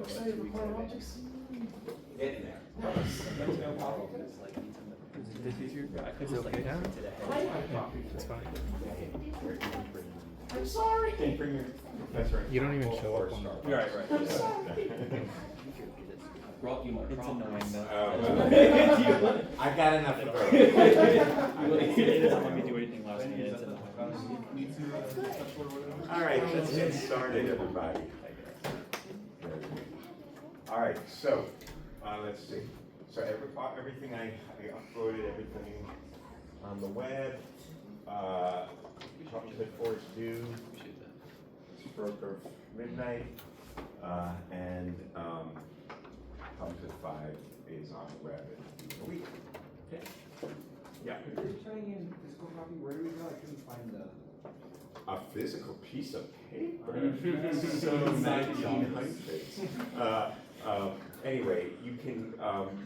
You excited for quantum optics? Getting there. That's no problem. Is this easier? Is it okay now? It's fine. I'm sorry. Can you bring your professor in? You don't even show up on the. You're right, right. I'm sorry. Brought you my It's annoying though. I got enough to go. It doesn't let me do anything last minute. It's annoying. All right, let's get started, everybody. All right, so let's see. So everything I uploaded, everything on the web. Before it's due, stroke of midnight, and comes at 5 is on the web in a week. Okay. Yeah. If you're turning in physical copy, where do we go? I couldn't find the. A physical piece of paper. So 1900s. Anyway, you can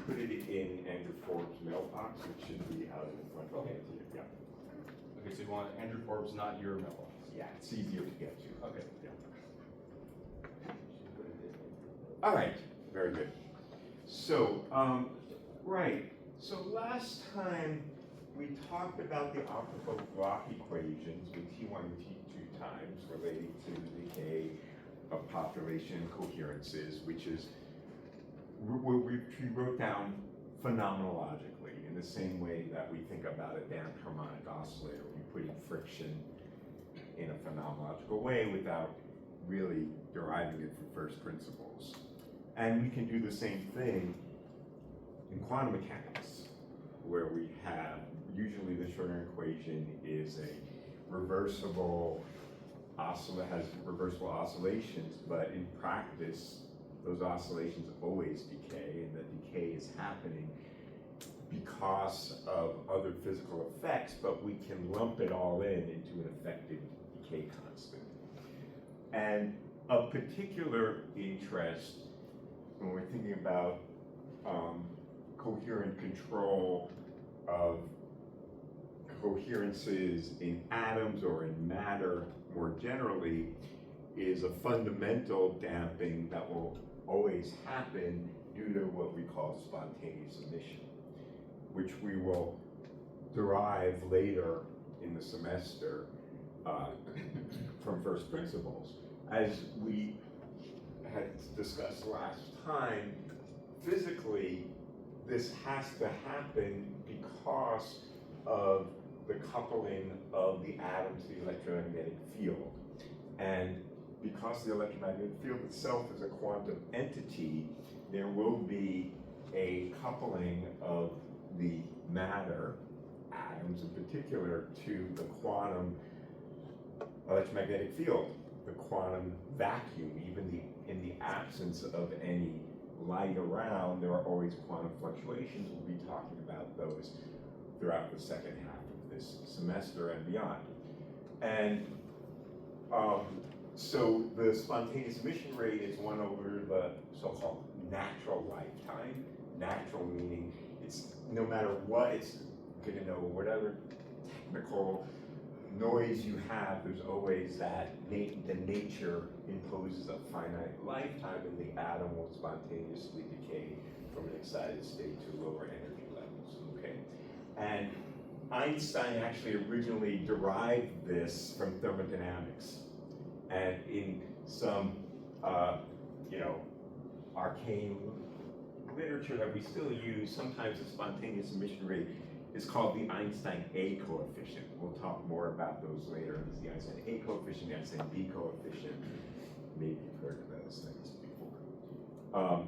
put it in Andrew Forbes' mailbox, which should be out in front of you. Yeah. Okay, so you want Andrew Forbes, not your mailbox? Yeah, it's easier to get to. Okay. Yeah. All right, very good. So, right. So last time we talked about the optical block equations with T1 and T2 times relating to the decay of population coherences, which is we wrote down phenomenologically in the same way that we think about a damped harmonic oscillator. We're putting friction in a phenomenological way without really deriving it from first principles. And we can do the same thing in quantum mechanics, where we have, usually the Schrodinger equation is a reversible has reversible oscillations, but in practice, those oscillations always decay, and the decay is happening because of other physical effects, but we can lump it all into an effective decay constant. And of particular interest when we're thinking about coherent control of coherences in atoms or in matter more generally is a fundamental damping that will always happen due to what we call spontaneous emission, which we will derive later in the semester from first principles. As we had discussed last time, physically, this has to happen because of the coupling of the atom to the electromagnetic field. And because the electromagnetic field itself is a quantum entity, there will be a coupling of the matter, atoms in particular, to the quantum electromagnetic field, the quantum vacuum. Even in the absence of any light around, there are always quantum fluctuations. We'll be talking about those throughout the second half of this semester and beyond. And so the spontaneous emission rate is 1 over the so-called natural lifetime. Natural meaning it's no matter what, it's going to know whatever technical noise you have, there's always that the nature imposes a finite lifetime, and the atom will spontaneously decay from an excited state to lower energy levels, okay? And Einstein actually originally derived this from thermodynamics. And in some, arcane literature that we still use, sometimes the spontaneous emission rate is called the Einstein A coefficient. We'll talk more about those later. There's the Einstein A coefficient, the Einstein B coefficient. Maybe you've heard of those things before.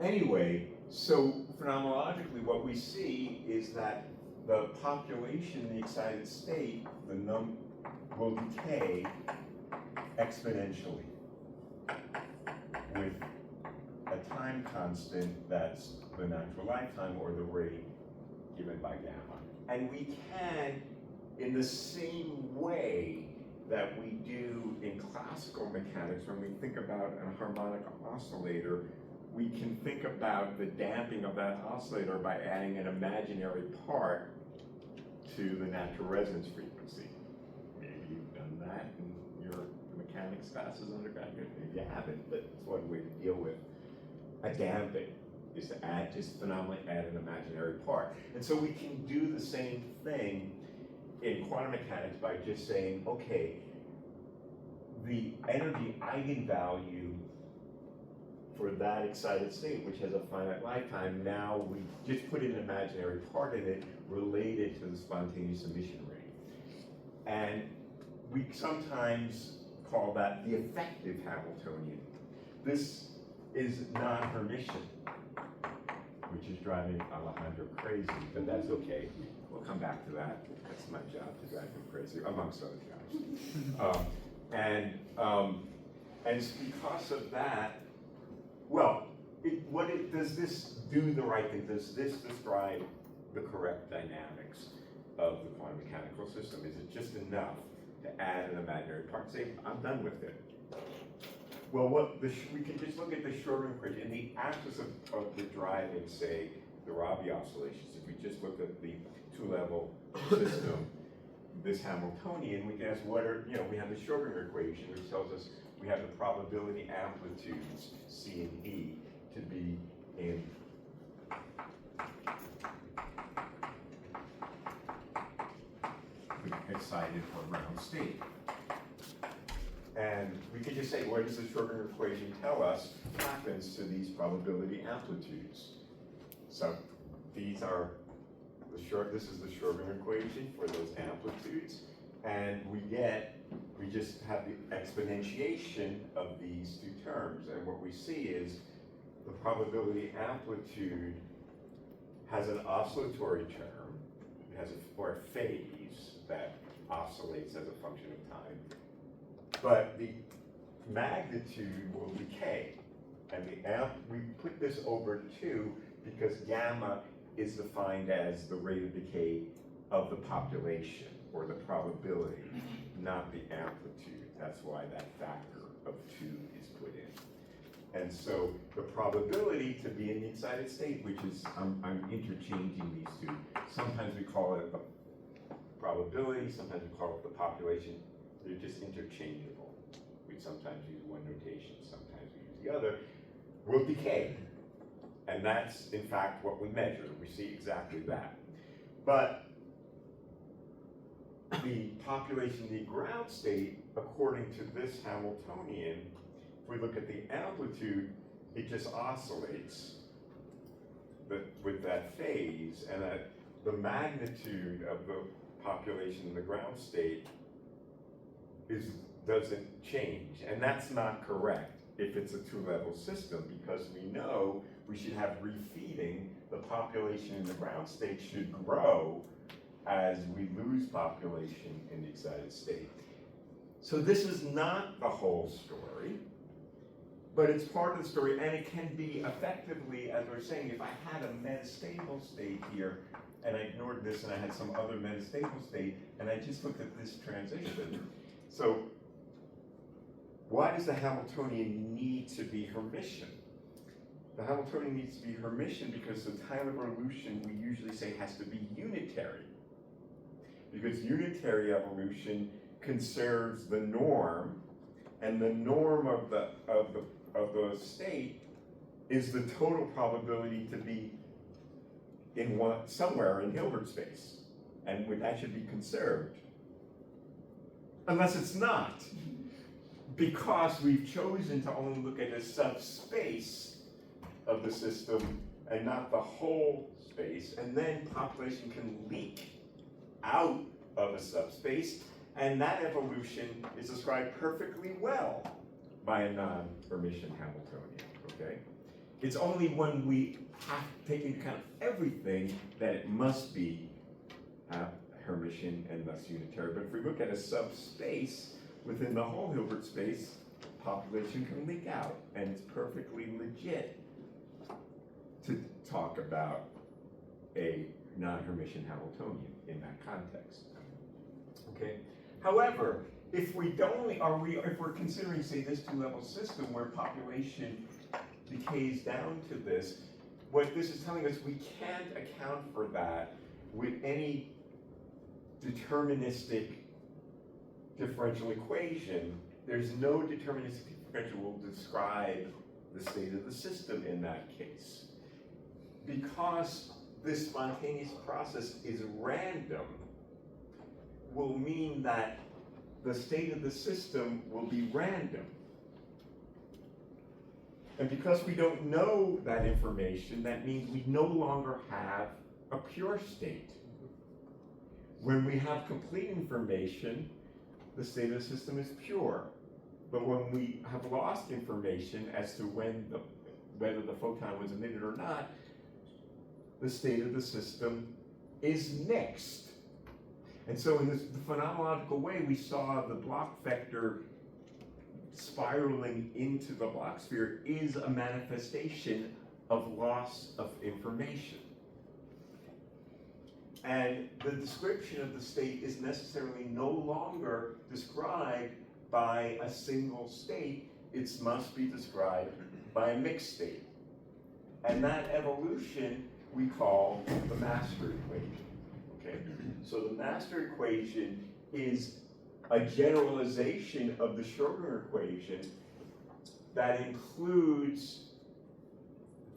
Anyway, so phenomenologically, what we see is that the population in the excited state, will decay exponentially with a time constant that's the natural lifetime or the rate given by gamma. And we can, in the same way that we do in classical mechanics, when we think about a harmonic oscillator, we can think about the damping of that oscillator by adding an imaginary part to the natural resonance frequency. Maybe you've done that in your mechanics classes undergraduate. Maybe you haven't, but it's one way to deal with a damping, is to just phenomenally add an imaginary part. And so we can do the same thing in quantum mechanics by just saying, okay, the energy eigenvalue for that excited state, which has a finite lifetime, now we just put an imaginary part in it related to the spontaneous emission rate. And we sometimes call that the effective Hamiltonian. This is non-Hermitian, which is driving Alejandro crazy, but that's okay. We'll come back to that. That's my job, to drive him crazy, amongst other jobs. And it's because of that, well, does this do the right thing? Does this describe the correct dynamics of the quantum mechanical system? Is it just enough to add an imaginary part and say, I'm done with it? Well, we can just look at the Schrodinger equation in the absence of the driving, say, the Rabi oscillations. If we just look at the two-level system, this Hamiltonian, we can ask we have the Schrodinger equation, which tells us we have the probability amplitudes, C and E, to be in the excited or ground state. And we could just say, what does the Schrodinger equation tell us happens to these probability amplitudes? So these are this is the Schrodinger equation for those amplitudes, and we just have the exponentiation of these two terms, and what we see is the probability amplitude has an oscillatory term, it has a phase that oscillates as a function of time, but the magnitude will decay, and we put this over 2 because gamma is defined as the rate of decay of the population, or the probability, not the amplitude. That's why that factor of 2 is put in. And so the probability to be in the excited state, which is, I'm interchanging these two. Sometimes we call it the probability, sometimes we call it the population. They're just interchangeable. We sometimes use one notation, sometimes we use the other. Will decay. And that's, in fact, what we measure. We see exactly that. But the population, the ground state, according to this Hamiltonian, if we look at the amplitude, it just oscillates with that phase, and that the magnitude of the population in the ground state doesn't change. And that's not correct if it's a two-level system, because we know we should have refeeding. The population in the ground state should grow as we lose population in the excited state. So this is not the whole story, but it's part of the story, and it can be effectively, as we're saying, if I had a metastable state here, and I ignored this and I had some other metastable state, and I just looked at this transition. So why does the Hamiltonian need to be Hermitian? The Hamiltonian needs to be Hermitian because the time of evolution, we usually say, has to be unitary. Because unitary evolution conserves the norm, and the norm of the state is the total probability to be in somewhere in Hilbert space, and that should be conserved. Unless it's not, because we've chosen to only look at a subspace of the system and not the whole space, and then population can leak out of a subspace, and that evolution is described perfectly well by a non-Hermitian Hamiltonian, okay? It's only when we have to take into account everything that it must be Hermitian and thus unitary. But if we look at a subspace within the whole Hilbert space, population can leak out, and it's perfectly legit to talk about a non-Hermitian Hamiltonian in that context. Okay. However, if we're considering, say, this two-level system where population decays down to this, what this is telling us, we can't account for that with any deterministic differential equation. There's no deterministic exponential will describe the state of the system in that case. Because this spontaneous process is random, will mean that the state of the system will be random. And because we don't know that information, that means we no longer have a pure state. When we have complete information, the state of the system is pure. But when we have lost information as to whether the photon was emitted or not, the state of the system is mixed. And so in the phenomenological way, we saw the Bloch vector spiraling into the Bloch sphere is a manifestation of loss of information. And the description of the state is necessarily no longer described by a single state. It must be described by a mixed state. And that evolution we call the master equation. Okay? So the master equation is a generalization of the Schrödinger equation that includes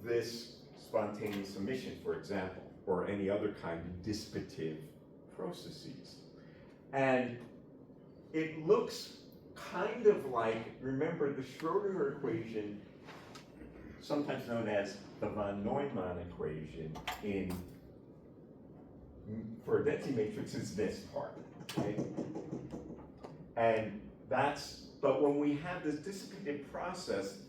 this spontaneous emission, for example, or any other kind of dissipative processes. And it looks kind of like, remember the Schrödinger equation, sometimes known as the von Neumann equation for a density matrix is this part, okay? And but when we have this dissipative process,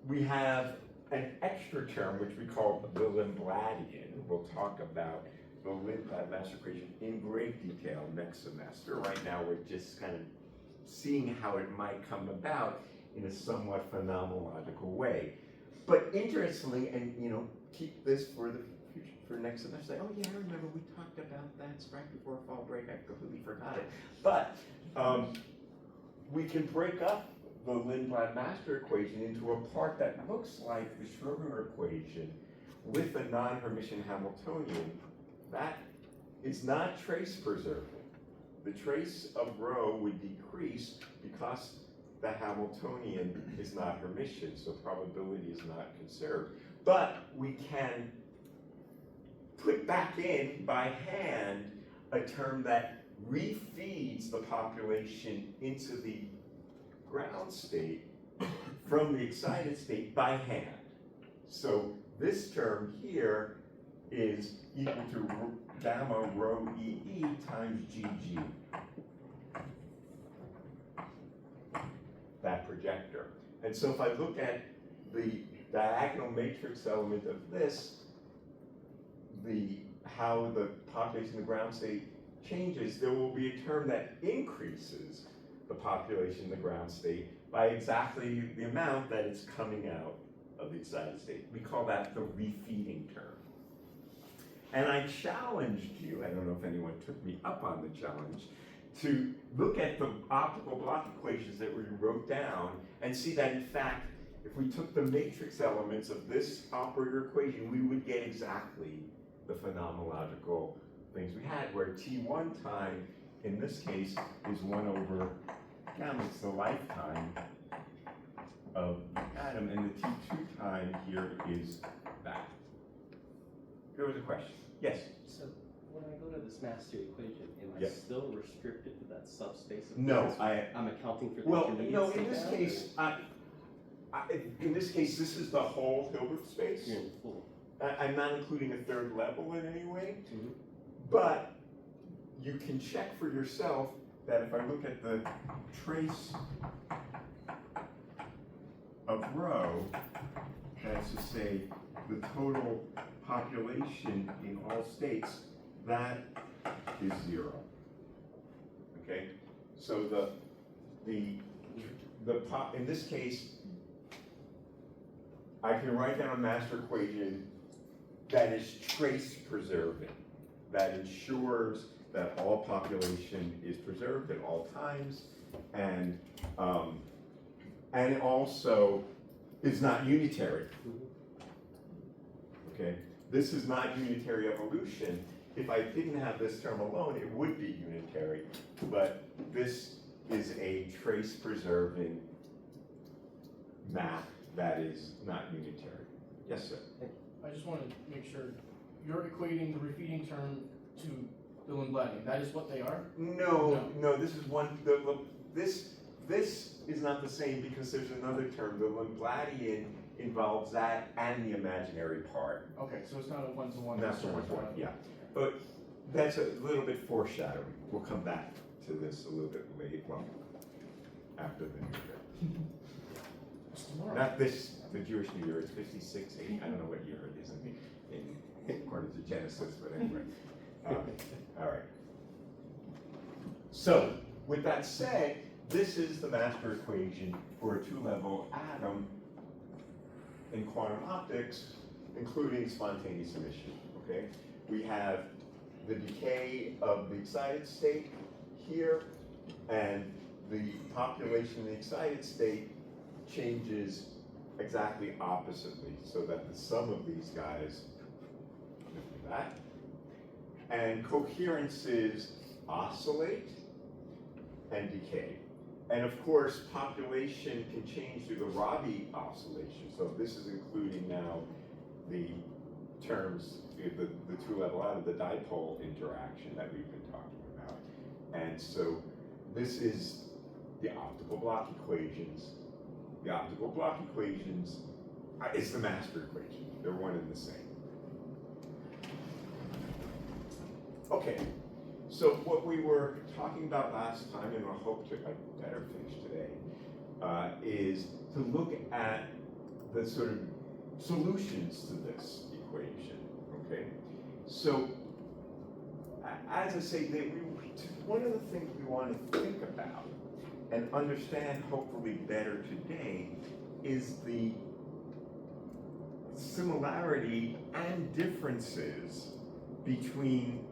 we have an extra term which we call the Lindbladian. We'll talk about the Lindblad master equation in great detail next semester. Right now we're just kind of seeing how it might come about in a somewhat phenomenological way. But interestingly, and keep this for the future, for next semester, say, oh yeah, I remember we talked about that right before fall break, I completely forgot it. But we can break up the Lindblad master equation into a part that looks like the Schrödinger equation with a non-Hermitian Hamiltonian. That is not trace preserving. The trace of rho would decrease because the Hamiltonian is not Hermitian, so probability is not conserved. But we can put back in by hand a term that refeeds the population into the ground state from the excited state by hand. So this term here is equal to gamma rho EE times GG. That projector. And so if I look at the diagonal matrix element of this, how the population in the ground state changes, there will be a term that increases the population in the ground state by exactly the amount that it's coming out of the excited state. We call that the refeeding term. And I challenged you, I don't know if anyone took me up on the challenge, to look at the optical Bloch equations that we wrote down and see that in fact, if we took the matrix elements of this operator equation, we would get exactly the phenomenological things we had, where T1 time, in this case, is 1 over gamma, it's the lifetime of the atom, and the T2 time here is that. There was a question. Yes? So when I go to this master equation, am I Yes. still restricted to that subspace of No, points? I'm accounting for the well, intermediate no, state in this now, case, in this case, this is the whole Hilbert space. or you're in full? I'm not including a third level in any way, Mhm. but you can check for yourself that if I look at the trace of rho, that's to say the total population in all states, that is 0. Okay, so in this case, I can write down a master equation that is trace preserving, that ensures that all population is preserved at all times, and it also is not unitary. Okay, this is not unitary evolution. If I didn't have this term alone, it would be unitary, but this is a trace preserving map that is not unitary. Yes, sir? I just want to make sure, you're equating the repeating term to the Lindbladian, that is what they are? No, this is one, this is not the same because there's another term. The Lindbladian involves that and the imaginary part. Okay, so it's not a one-to-one. That's it's a one, yeah. But that's a little bit foreshadowing. We'll come back to this a little bit later, well, after the New Year. It's tomorrow. Not this, the Jewish New Year, it's 56, 80, I don't know what year it is according to Genesis, but anyway. All right. So, with that said, this is the master equation for a two-level atom in quantum optics, including spontaneous emission, okay? We have the decay of the excited state here, and the population in the excited state changes exactly oppositely, so that the sum of these guys is that. And coherences oscillate and decay. And of course, population can change through the Rabi oscillation. So this is including now the terms, the two-level out of the dipole interaction that we've been talking about. And so this is the optical block equations. The optical block equations is the master equation. They're one and the same. Okay, so what we were talking about last time, and I hope to better finish today, is to look at the sort of solutions to this equation, okay? So, as I say, one of the things we want to think about and understand hopefully better today is the similarity and differences between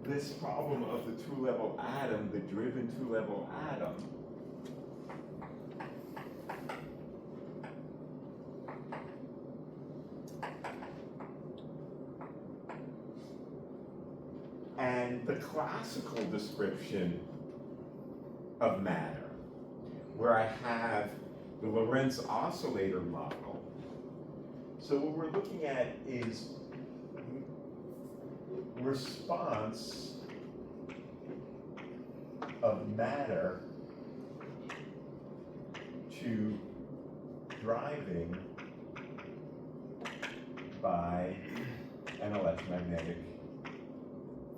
this problem of the two-level atom, the driven two-level atom, and the classical description of matter, where I have the Lorentz oscillator model. So what we're looking at is response of matter to driving by an electromagnetic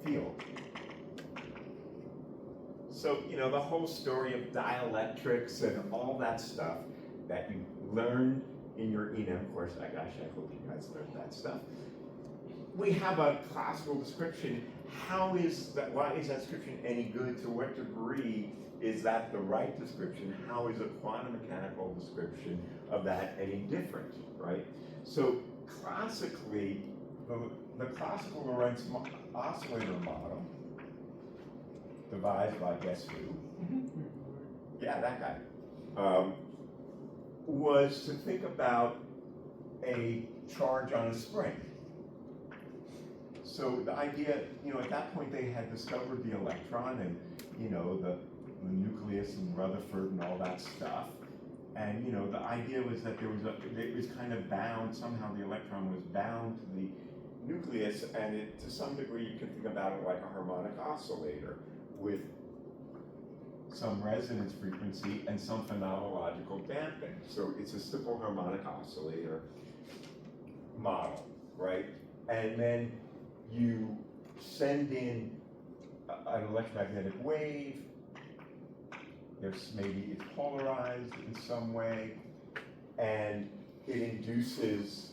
field. So, you know, the whole story of dielectrics and all that stuff that you learn in your ENM course, I hope you guys learned that stuff. We have a classical description. Why is that description any good? To what degree is that the right description? How is a quantum mechanical description of that any different, right? So classically, the classical Lorentz oscillator model, devised by guess who? Yeah, that guy. Was to think about a charge on a spring. So the idea, you know, at that point they had discovered the electron and, you know, the nucleus and Rutherford and all that stuff. And, you know, the idea was that it was kind of bound, somehow the electron was bound to the nucleus, and to some degree you can think about it like a harmonic oscillator with some resonance frequency and some phenomenological damping. So it's a simple harmonic oscillator model, right? And then you send in an electromagnetic wave. Maybe it's polarized in some way, and it induces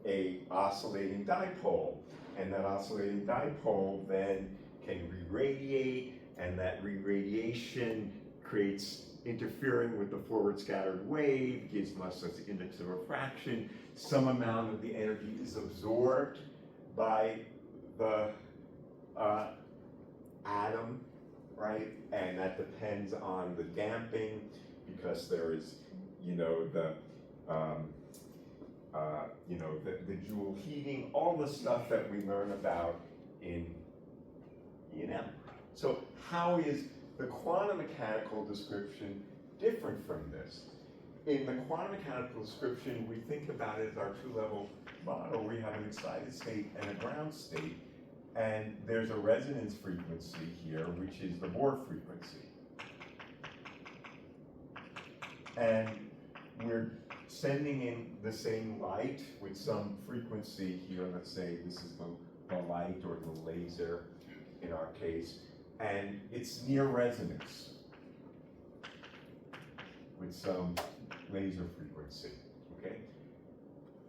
a oscillating dipole, and that oscillating dipole then can re-radiate, and that re-radiation creates interfering with the forward scattered wave, gives us an index of refraction. Some amount of the energy is absorbed by the atom, right? And that depends on the damping, because there is, you know, the Joule heating, all the stuff that we learn about in ENM. So how is the quantum mechanical description different from this? in the quantum mechanical description, we think about it as our two-level model. We have an excited state and a ground state, and there's a resonance frequency here, which is the Bohr frequency. And we're sending in the same light with some frequency here. Let's say this is the light or the laser in our case, and it's near resonance with some laser frequency, okay?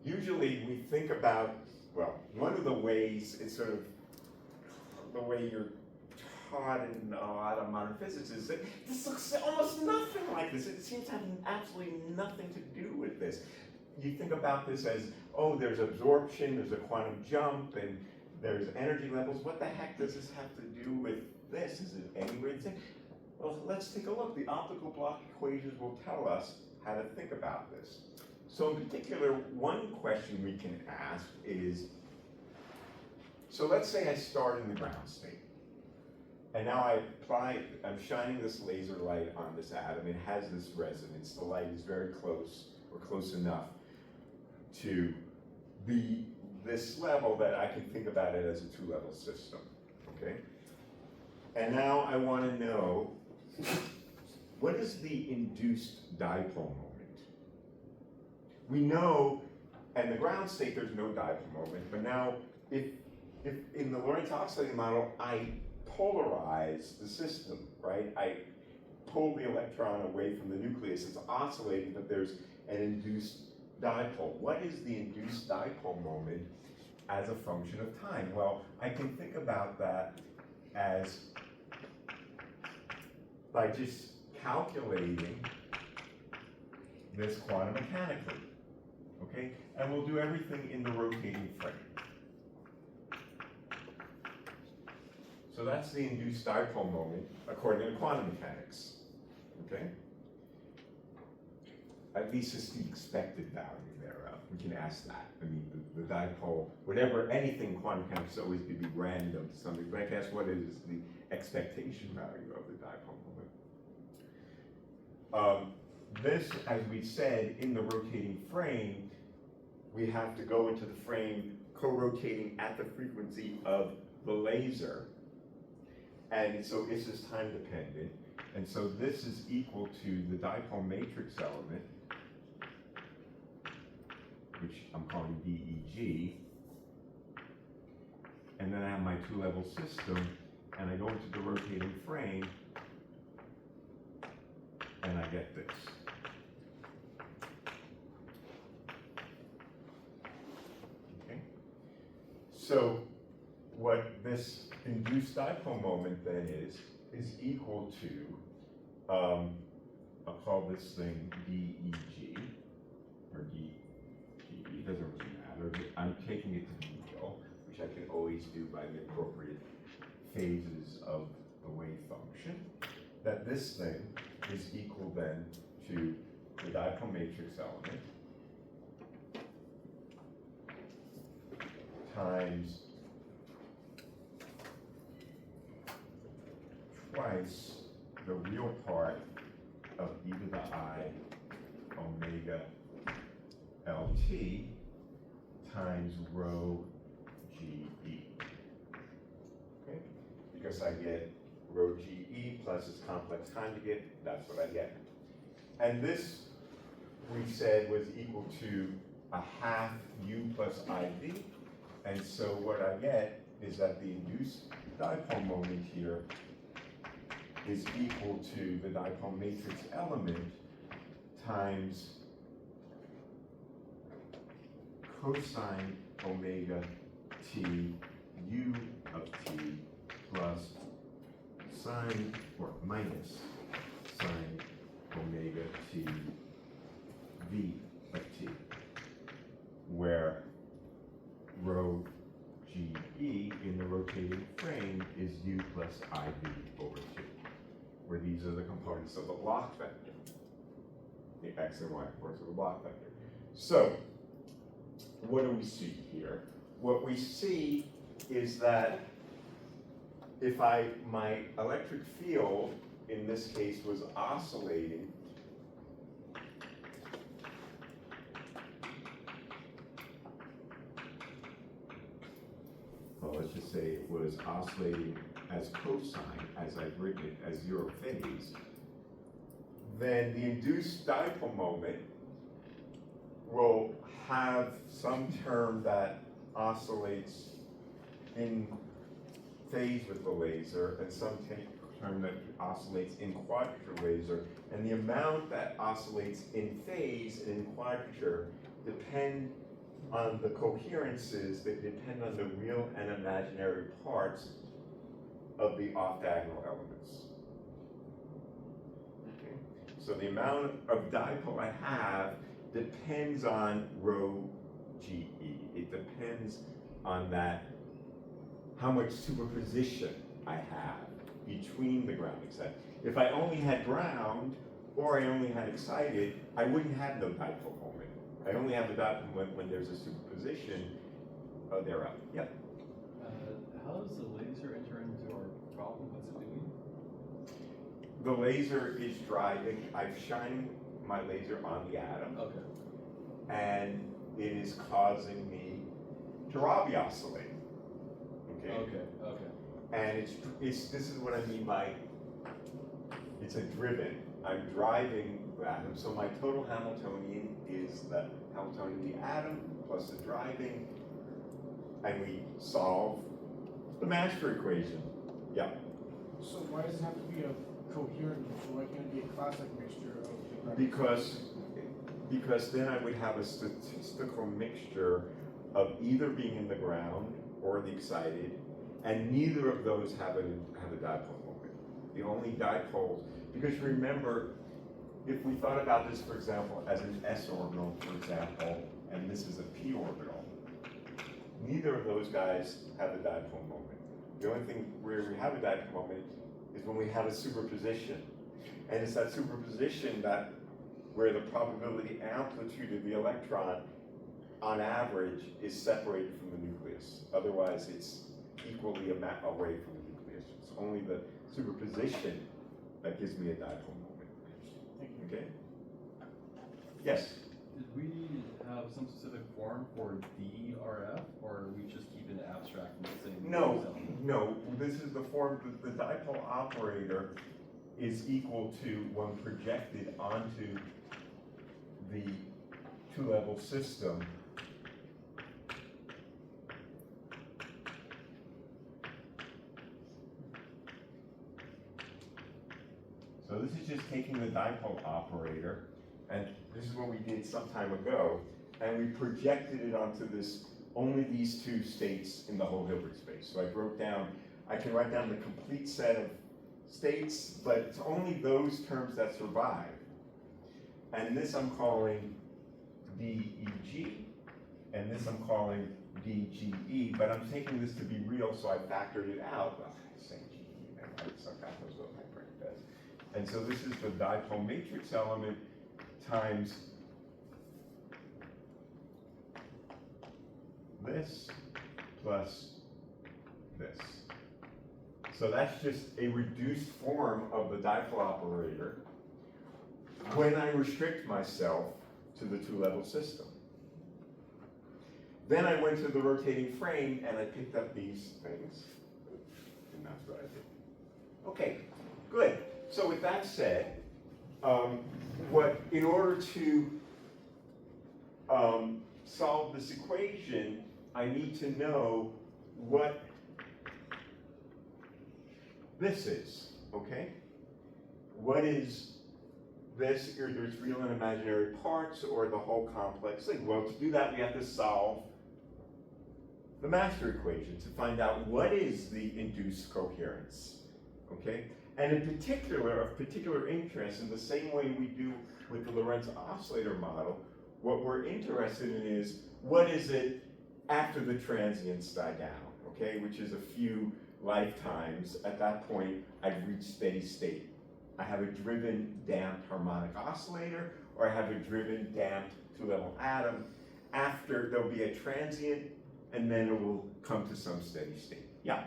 Usually we think about, well, one of the ways, it's sort of the way you're taught in a lot of modern physics is that this looks almost nothing like this. It seems to have absolutely nothing to do with this. You think about this as, oh, there's absorption, there's a quantum jump, and there's energy levels. What the heck does this have to do with this? Is it any weird thing? Well, let's take a look. The optical Bloch equations will tell us how to think about this. So in particular, one question we can ask is, so let's say I start in the ground state. And now I'm shining this laser light on this atom. It has this resonance. The light is very close, or close enough to be this level that I can think about it as a two-level system, okay? And now I want to know, what is the induced dipole moment? We know, in the ground state there's no dipole moment, but now if in the Lorentz oscillating model, I polarize the system, right? I pull the electron away from the nucleus. It's oscillating, but there's an induced dipole. What is the induced dipole moment as a function of time? Well, I can think about that as by just calculating this quantum mechanically, okay? And we'll do everything in the rotating frame. So that's the induced dipole moment according to quantum mechanics, okay? At least it's the expected value thereof. We can ask that. I mean, the dipole, whatever, anything quantum mechanics always could be random to something, but I can ask what is the expectation value of the dipole moment. This, as we said, in the rotating frame, we have to go into the frame co-rotating at the frequency of the laser. And so this is time dependent. And so this is equal to the dipole matrix element, which I'm calling DEG. And then I have my two-level system, and I go into the rotating frame, and I get this. Okay? So what this induced dipole moment then is equal to, I'll call this thing DEG, or DGE, it doesn't really matter. I'm taking it to be real, which I can always do by the appropriate phases of the wave function. That this thing is equal then to the dipole matrix element times twice the real part of e to the I omega LT times rho GE. Okay? Because I get rho GE plus its complex conjugate, that's what I get. And this, we said, was equal to a half U plus IV. And so what I get is that the induced dipole moment here is equal to the dipole matrix element times cosine omega T U of T plus sine, or minus sine omega T V of T, where rho GE in the rotating frame is U plus IV over 2, where these are the components of the Bloch vector, the X and Y components of the Bloch vector. So, what do we see here? What we see is that if my electric field, in this case, was oscillating let's just say it was oscillating as cosine, as I've written it, as zero phase, then the induced dipole moment will have some term that oscillates in phase with the laser and some term that oscillates in quadrature laser, and the amount that oscillates in phase and in quadrature depend on the coherences that depend on the real and imaginary parts of the off-diagonal elements. Okay. So the amount of dipole I have depends on rho GE. It depends on that, how much superposition I have between the ground excited. If I only had ground, or I only had excited, I wouldn't have no dipole moment. I only have the dipole moment when there's a superposition thereof. Yep. How does the laser enter into our problem? What's it doing? The laser is driving, I've shined my laser on the atom, Okay. and it is causing me to Rabi oscillate. Okay? Okay. And this is what I mean by, it's a driven. I'm driving the atom, so my total Hamiltonian is the Hamiltonian of the atom plus the driving, and we solve the master equation. Yeah. So why does it have to be a coherent mixture? Why can't it be a classic mixture of the ground? Because then I would have a statistical mixture of either being in the ground or the excited, and neither of those have a dipole moment. The only dipoles, because remember, if we thought about this, for example, as an s orbital, for example, and this is a p orbital, neither of those guys have a dipole moment. The only thing where we have a dipole moment is when we have a superposition. And it's that superposition that where the probability amplitude of the electron on average is separated from the nucleus. Otherwise, it's equally away from the nucleus. It's only the superposition that gives me a dipole moment. Thank you. Okay? Yes? Did we have some specific form for DRF, or are we just keeping it abstract and saying? No. This is the form that the dipole operator is equal to when projected onto the two-level system. So this is just taking the dipole operator, and this is what we did some time ago, and we projected it onto this, only these two states in the whole Hilbert space. So I can write down the complete set of states, but it's only those terms that survive. And this I'm calling DEG, and this I'm calling DGE, but I'm taking this to be real, so I factored it out. Well, I say GE, man, sometimes that's what my brain does. And so this is the dipole matrix element times this plus this. So that's just a reduced form of the dipole operator when I restrict myself to the two-level system. Then I went to the rotating frame and I picked up these things, and that's what I did. Okay, good. So with that said, in order to solve this equation, I need to know what this is, okay? What is this, or there's real and imaginary parts, or the whole complex thing? Well, to do that, we have to solve the master equation to find out what is the induced coherence, okay? And in particular, of particular interest, in the same way we do with the Lorentz oscillator model, what we're interested in is, what is it after the transients die down, okay? Which is a few lifetimes. At that point, I've reached steady state. I have a driven damped harmonic oscillator, or I have a driven damped two-level atom. After, there'll be a transient, and then it will come to some steady state. Yeah?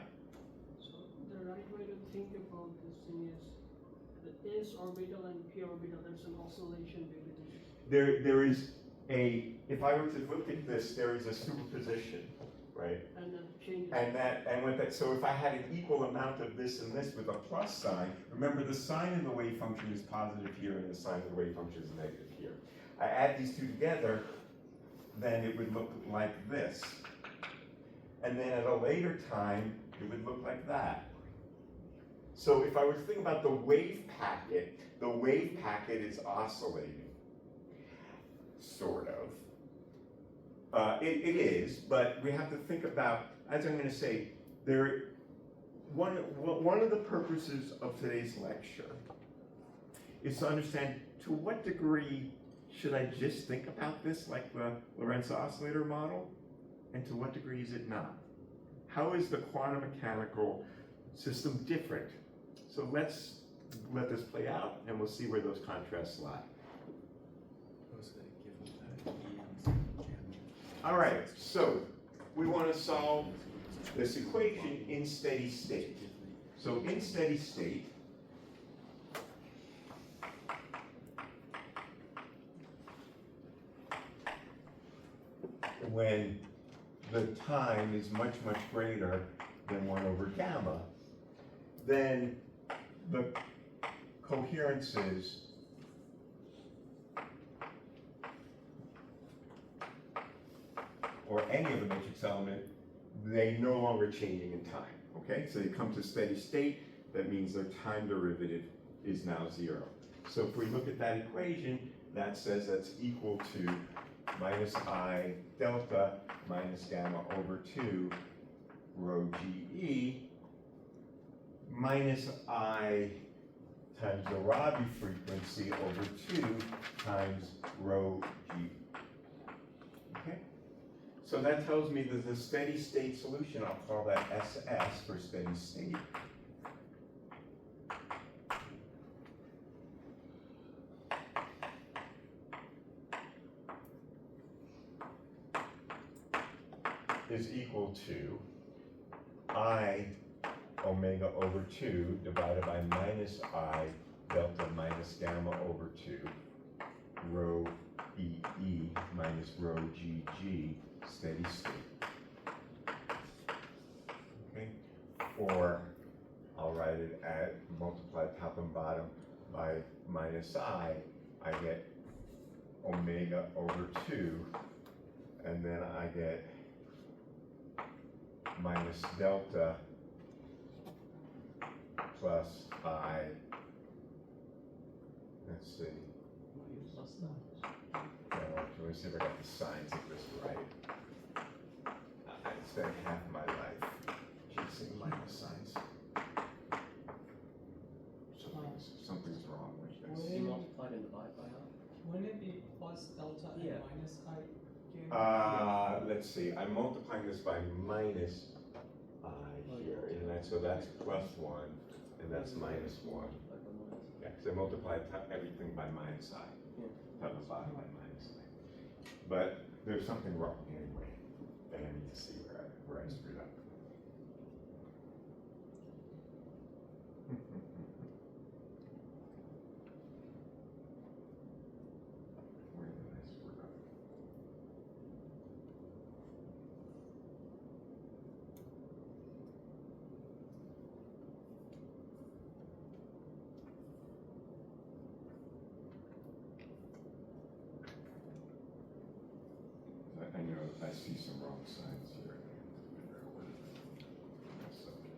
So the right way to think about this thing is the S orbital and P orbital, there's an oscillation between. There is a, if I were to look at this, there is a superposition right? And then change it. And with that, so if I had an equal amount of this and this with a plus sign, remember the sign of the wave function is positive here and the sign of the wave function is negative here. I add these two together, then it would look like this. And then at a later time, it would look like that. So if I were to think about the wave packet is oscillating, sort of. It is, but we have to think about, as I'm going to say, one of the purposes of today's lecture is to understand to what degree should I just think about this like the Lorentz oscillator model, and to what degree is it not? How is the quantum mechanical system different? So let's let this play out, and we'll see where those contrasts lie. All right, so we want to solve this equation in steady state. So in steady state, when the time is much, much greater than 1 over gamma, then the coherences or any of the matrix element, they no longer changing in time, okay? So they come to steady state, that means their time derivative is now 0. So if we look at that equation, that says that's equal to minus I delta minus gamma over 2 rho GE minus I times the Rabi frequency over 2 times rho G. Okay? So that tells me that the steady state solution, I'll call that SS for steady state. Is equal to I omega over 2 divided by minus I delta minus gamma over 2 rho EE minus rho GG steady state. Okay, or I'll write it at multiply top and bottom by minus I get omega over 2, and then I get minus delta plus I, let's see. Let me see if I got the signs of this right. I spent half my life chasing minus signs. Something's wrong with this. You multiplied and divide by how? Wouldn't it be plus delta and Yeah. minus I again? Let's see, I'm multiplying this by minus I here, and so that's plus 1, and that's minus 1. Yeah, because I multiplied everything by minus I. Yeah. Top and bottom by minus I. But there's something wrong anyway, and I need to see where I screwed up. Where did I screw up? I know I see some wrong signs here. Figure out what I messed up here.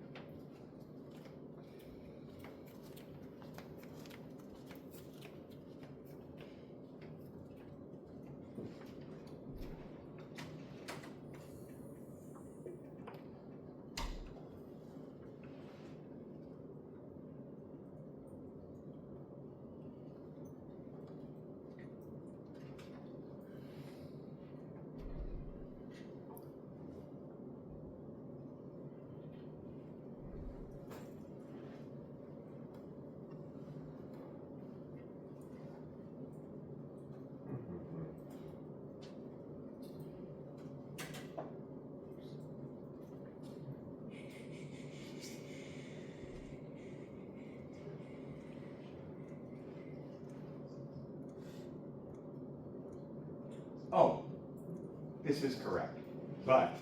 Oh, this is correct, but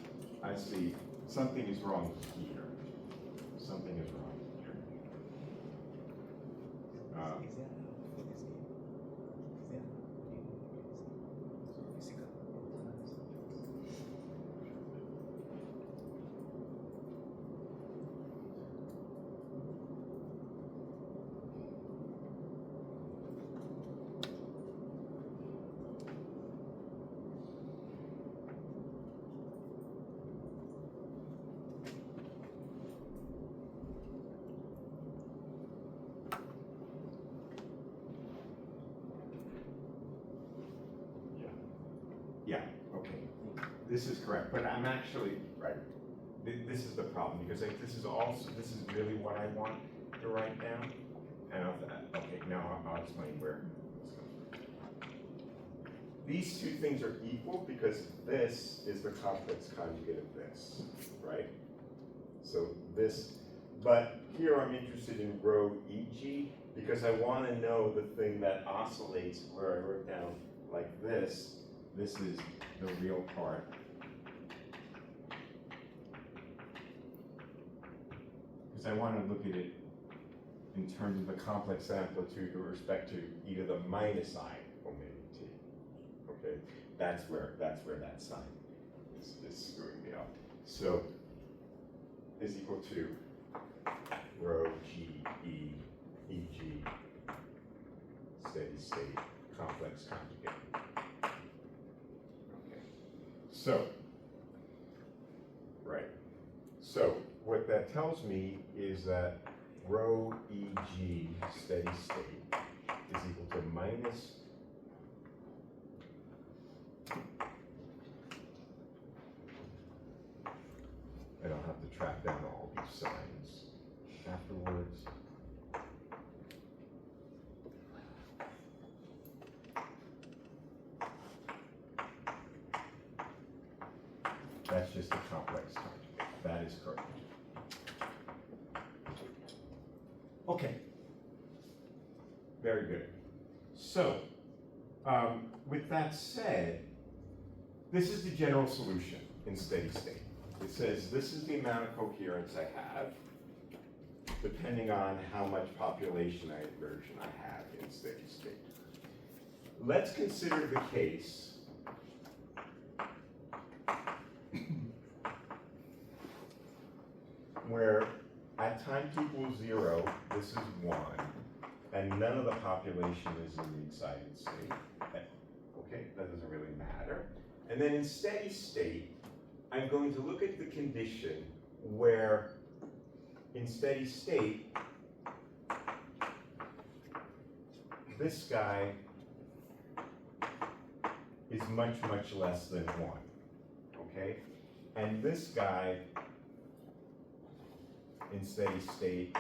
I see something is wrong here. Something is wrong here. Yeah, okay. This is correct, but I'm actually, right. This is the problem, because this is really what I want to write down. And okay, now I'll explain where. These two things are equal because this is the complex conjugate of this, right? So this, but here I'm interested in rho EG because I want to know the thing that oscillates where I wrote down like this. This is the real part. Because I want to look at it in terms of the complex amplitude with respect to e to the minus I omega t. Okay, that's where that sign is screwing me up. So is equal to rho G E E G steady state complex conjugate. So, right. So what that tells me is that rho EG steady state is equal to minus and I'll have to track down all these signs afterwards. That's just a complex conjugate. That is correct. Okay. Very good. So, with that said, this is the general solution in steady state. It says this is the amount of coherence I have, depending on how much population inversion I have in steady state. Let's consider the case where at time t equals 0, this is 1, and none of the population is in the excited state. Okay, that doesn't really matter. And then in steady state, I'm going to look at the condition where in steady state, this guy is much, much less than 1, okay? And this guy in steady state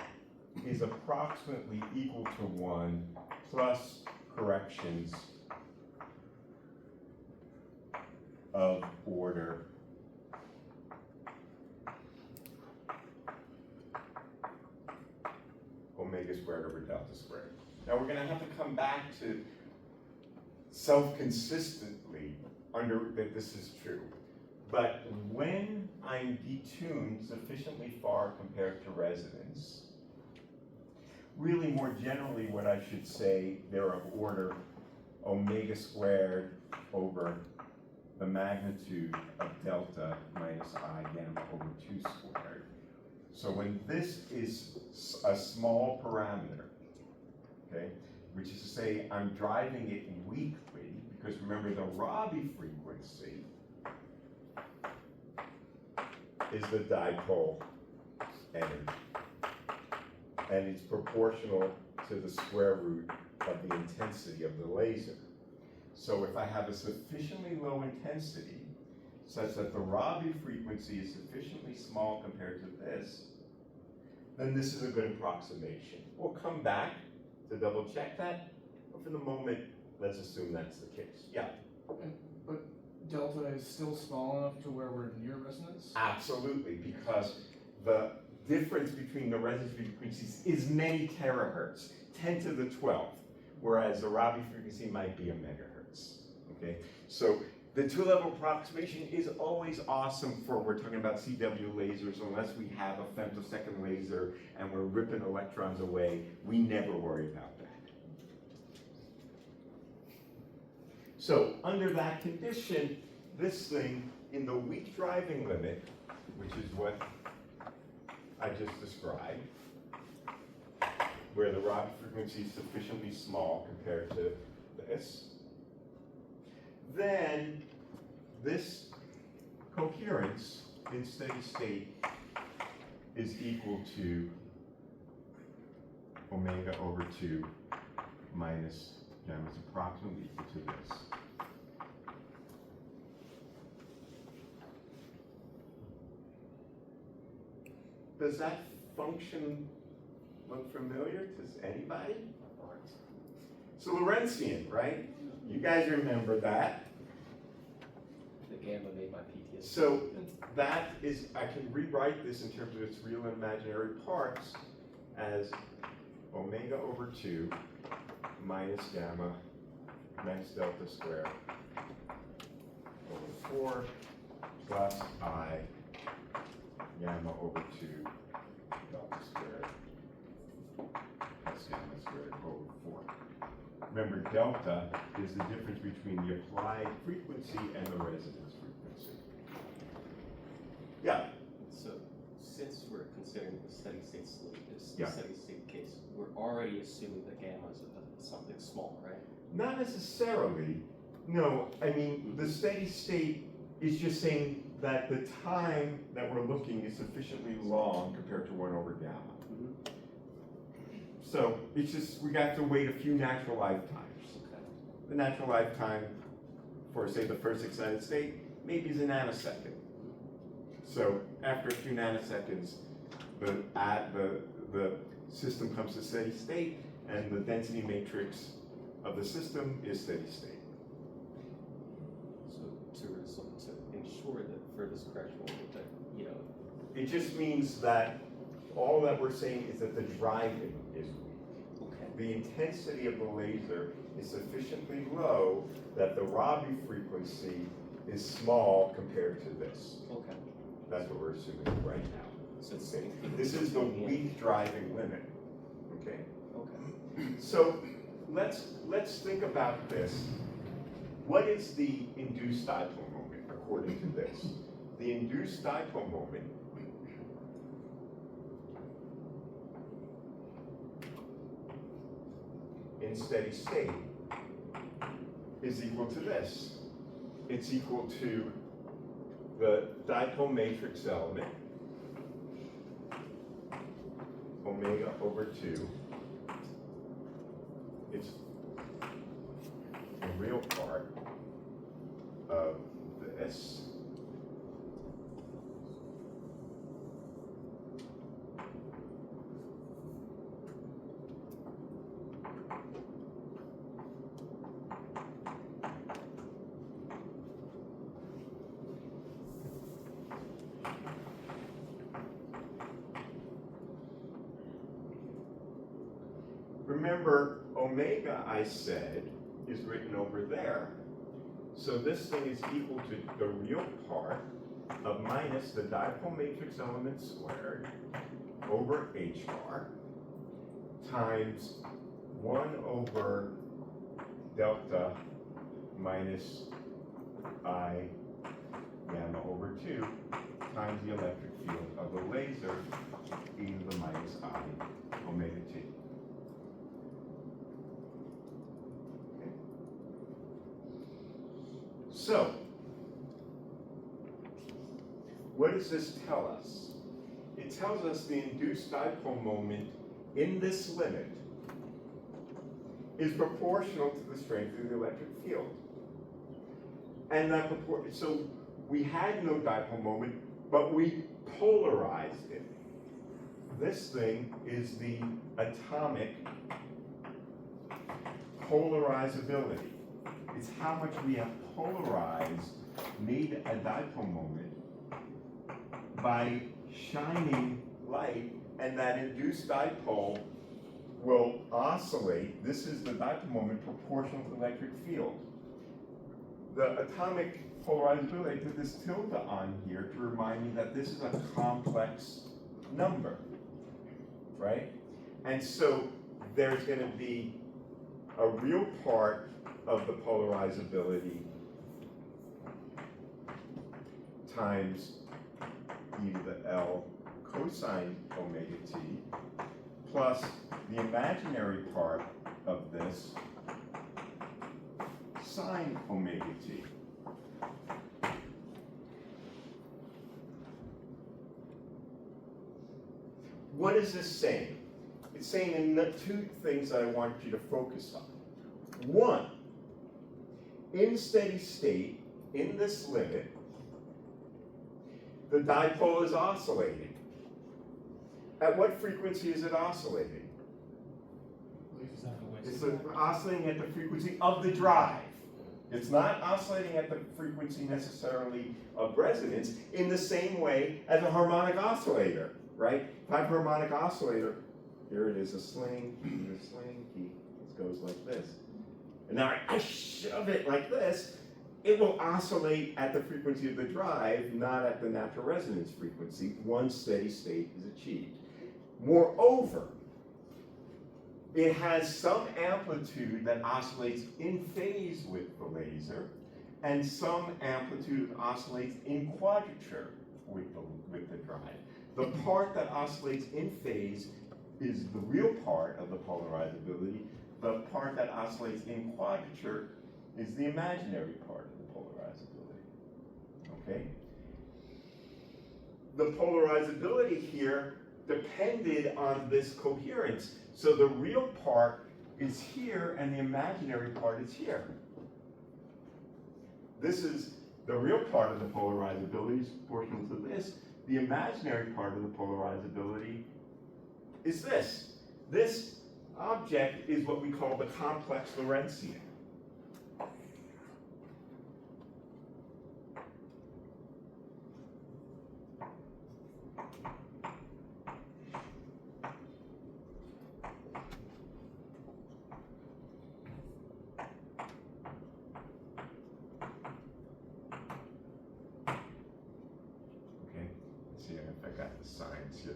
is approximately equal to 1 plus corrections of order omega squared over delta squared. Now we're going to have to come back to self-consistently under that this is true. But when I'm detuned sufficiently far compared to resonance, really more generally what I should say, they're of order omega squared over the magnitude of delta minus I gamma over 2 squared. So when this is a small parameter, okay, which is to say I'm driving it weakly, because remember the Rabi frequency is the dipole energy, and it's proportional to the square root of the intensity of the laser. So if I have a sufficiently low intensity, such that the Rabi frequency is sufficiently small compared to this, then this is a good approximation. We'll come back to double check that, but for the moment, let's assume that's the case. Yeah? But delta is still small enough to where we're near resonance? Absolutely, because the difference between the resonance frequencies is many terahertz, 10 to the 12th, whereas the Rabi frequency might be a megahertz, okay? So The two-level approximation is always awesome for, we're talking about CW lasers, unless we have a femtosecond laser and we're ripping electrons away, we never worry about that. So under that condition, this thing in the weak driving limit, which is what I just described, where the Rabi frequency is sufficiently small compared to this, then this coherence in steady state is equal to omega over 2 minus gamma is approximately equal to this. Does that function look familiar to anybody? So Lorentzian, right? You guys remember that. The gamma made my PTSD. So that is, I can rewrite this in terms of its real and imaginary parts as omega over 2 minus gamma minus delta squared over 4 plus I gamma over 2 delta squared plus gamma squared over 4. Remember, delta is the difference between the applied frequency and the resonance frequency. Yeah. So, since we're considering the steady state Yeah. steady state case, we're already assuming that gamma is something small, right? Not necessarily. No, I mean, the steady state is just saying that the time that we're looking is sufficiently long compared to 1 over gamma. So it's just, we got to wait a few natural lifetimes. Okay. The natural lifetime for, say, the first excited state maybe is a nanosecond. So after a few nanoseconds, the system comes to steady state, and the density matrix of the system is steady state. So to ensure that for this correction, that, you know, It just means that all that we're saying is that the driving is weak. okay. The intensity of the laser is sufficiently low that the Rabi frequency is small compared to this. Okay. That's what we're assuming right now. So it's Okay. This is the weak driving limit. Okay. Okay. So let's think about this. What is the induced dipole moment according to this? The induced dipole moment in steady state is equal to this. It's equal to the dipole matrix element, omega over 2. It's the real part of this. Remember, omega, I said, is written over there. So this thing is equal to the real part of minus the dipole matrix element squared over h bar times 1 over delta minus I gamma over 2 times the electric field of the laser e to the minus I omega t. So, what does this tell us? It tells us the induced dipole moment in this limit is proportional to the strength of the electric field. And that so we had no dipole moment, but we polarized it. This thing is the atomic polarizability. It's how much we have polarized, made a dipole moment by shining light, and that induced dipole will oscillate. This is the dipole moment proportional to the electric field. the atomic polarizability, I put this tilde on here to remind me that this is a complex number, right? And so there's going to be a real part of the polarizability times e to the L cosine omega t plus the imaginary part of this sine omega t. What is this saying? It's saying two things that I want you to focus on. One, in steady state, in this limit, the dipole is oscillating. At what frequency is it oscillating? It's oscillating at the frequency of the drive. It's not oscillating at the frequency necessarily of resonance in the same way as a harmonic oscillator, right? If I have a harmonic oscillator, here it is, a sling, it goes like this. And now I shove it like this, it will oscillate at the frequency of the drive, not at the natural resonance frequency, once steady state is achieved. Moreover, it has some amplitude that oscillates in phase with the laser, and some amplitude that oscillates in quadrature with the drive. The part that oscillates in phase is the real part of the polarizability. The part that oscillates in quadrature is the imaginary part of the polarizability. Okay? The polarizability here depended on this coherence. So the real part is here and the imaginary part is here. This is the real part of the polarizability is proportional to this. The imaginary part of the polarizability is this. This object is what we call the complex Lorentzian.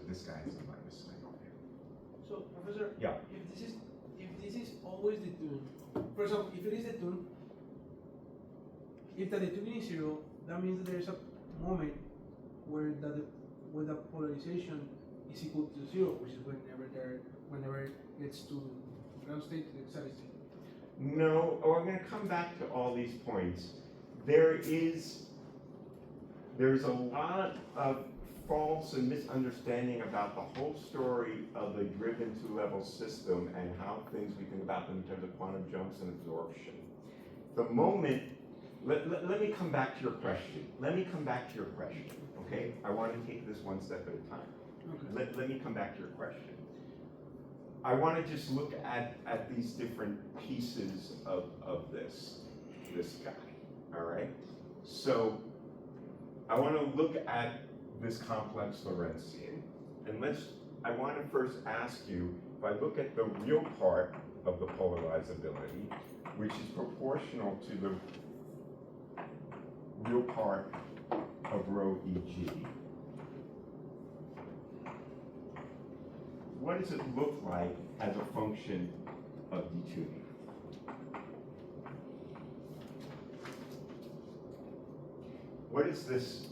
This guy is a minus sign over here. So, Professor, Yeah. if this is always the tune, for example, if it is the tune, if the detuning is zero, that means that there is a moment where the polarization is equal to zero, which is whenever it gets to ground state to the excited state. No, I'm going to come back to all these points. There's a lot of false and misunderstanding about the whole story of the driven two-level system and how things we think about them in terms of quantum jumps and absorption. The moment, let me come back to your question. Okay? I want to take this one step at a time. Okay. Let me come back to your question. I want to just look at these different pieces of this guy, all right? So I want to look at this complex Lorentzian, and I want to first ask you, if I look at the real part of the polarizability, which is proportional to the real part of rho Eg, what does it look like as a function of detuning? What is this?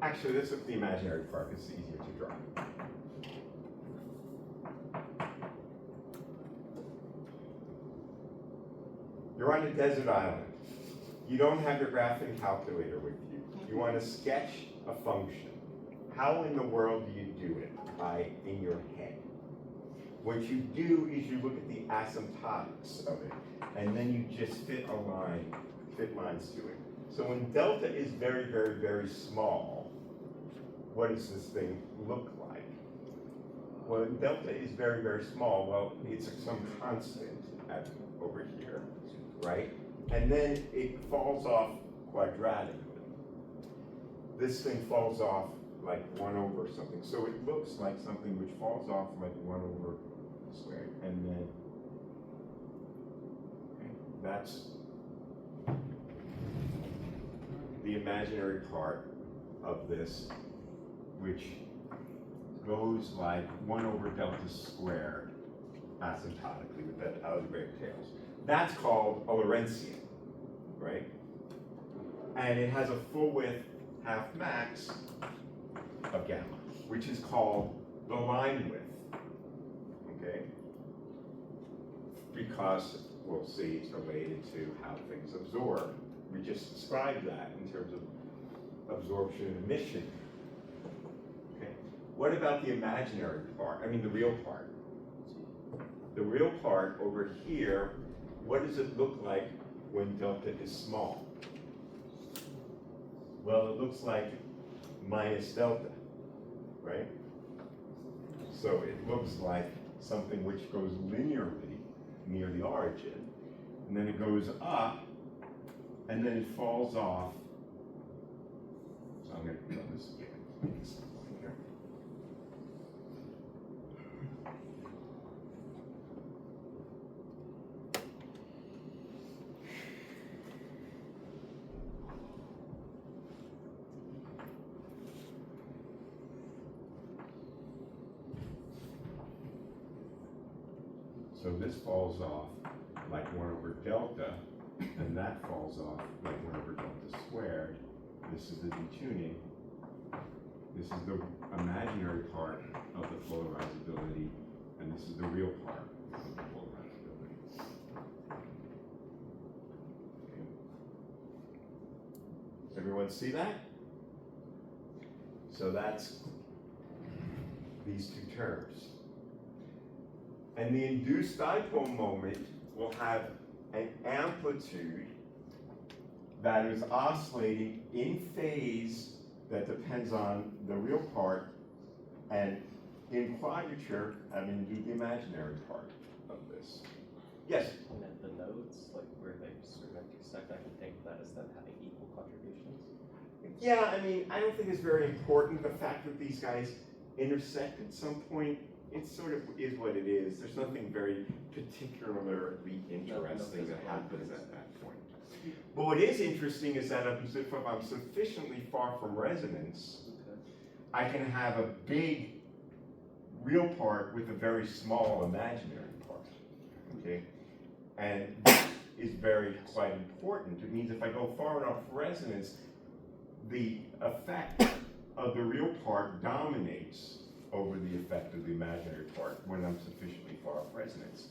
Actually, let's look at the imaginary part. It's easier to draw. You're on a desert island. You don't have your graphing calculator with you. You want to sketch a function. How in the world do you do it? In your head. What you do is you look at the asymptotics of it, and then you just fit lines to it. So when delta is very, very, very small, what does this thing look like? Well, when delta is very, very small, well, it's some constant over here, right? And then it falls off quadratically. This thing falls off like 1 over something. So it looks like something which falls off like 1 over squared. And then, okay, that's the imaginary part of this, which goes like 1 over delta squared asymptotically with that algebraic tails. That's called a Lorentzian, right? And it has a full width half max of gamma, which is called the line width, okay? Because we'll see it's related to how things absorb. We just described that in terms of absorption and emission. Okay. What about the imaginary part? I mean the real part. The real part over here, what does it look like when delta is small? Well, it looks like minus delta, right? So it looks like something which goes linearly near the origin, and then it goes up, and then it falls off. So I'm going to draw this again. Here. So this falls off like 1 over delta, and that falls off like 1 over delta squared. This is the detuning. This is the imaginary part of the polarizability, and this is the real part of the polarizability. Okay. Everyone see that? So that's these two terms. And the induced dipole moment will have an amplitude that is oscillating in phase that depends on the real part, and in quadrature, having to do the imaginary part of this. Yes? And then the nodes, like where they sort of intersect, I can think of that as them having equal contributions. Yeah, I mean, I don't think it's very important. The fact that these guys intersect at some point, it sort of is what it is. There's nothing very particularly interesting that happens at that point. But what is interesting is that if I'm sufficiently far from resonance, I can have a big real part with a very small imaginary part, okay? And that is quite important. It means if I go far enough resonance, the effect of the real part dominates over the effect of the imaginary part when I'm sufficiently far off resonance.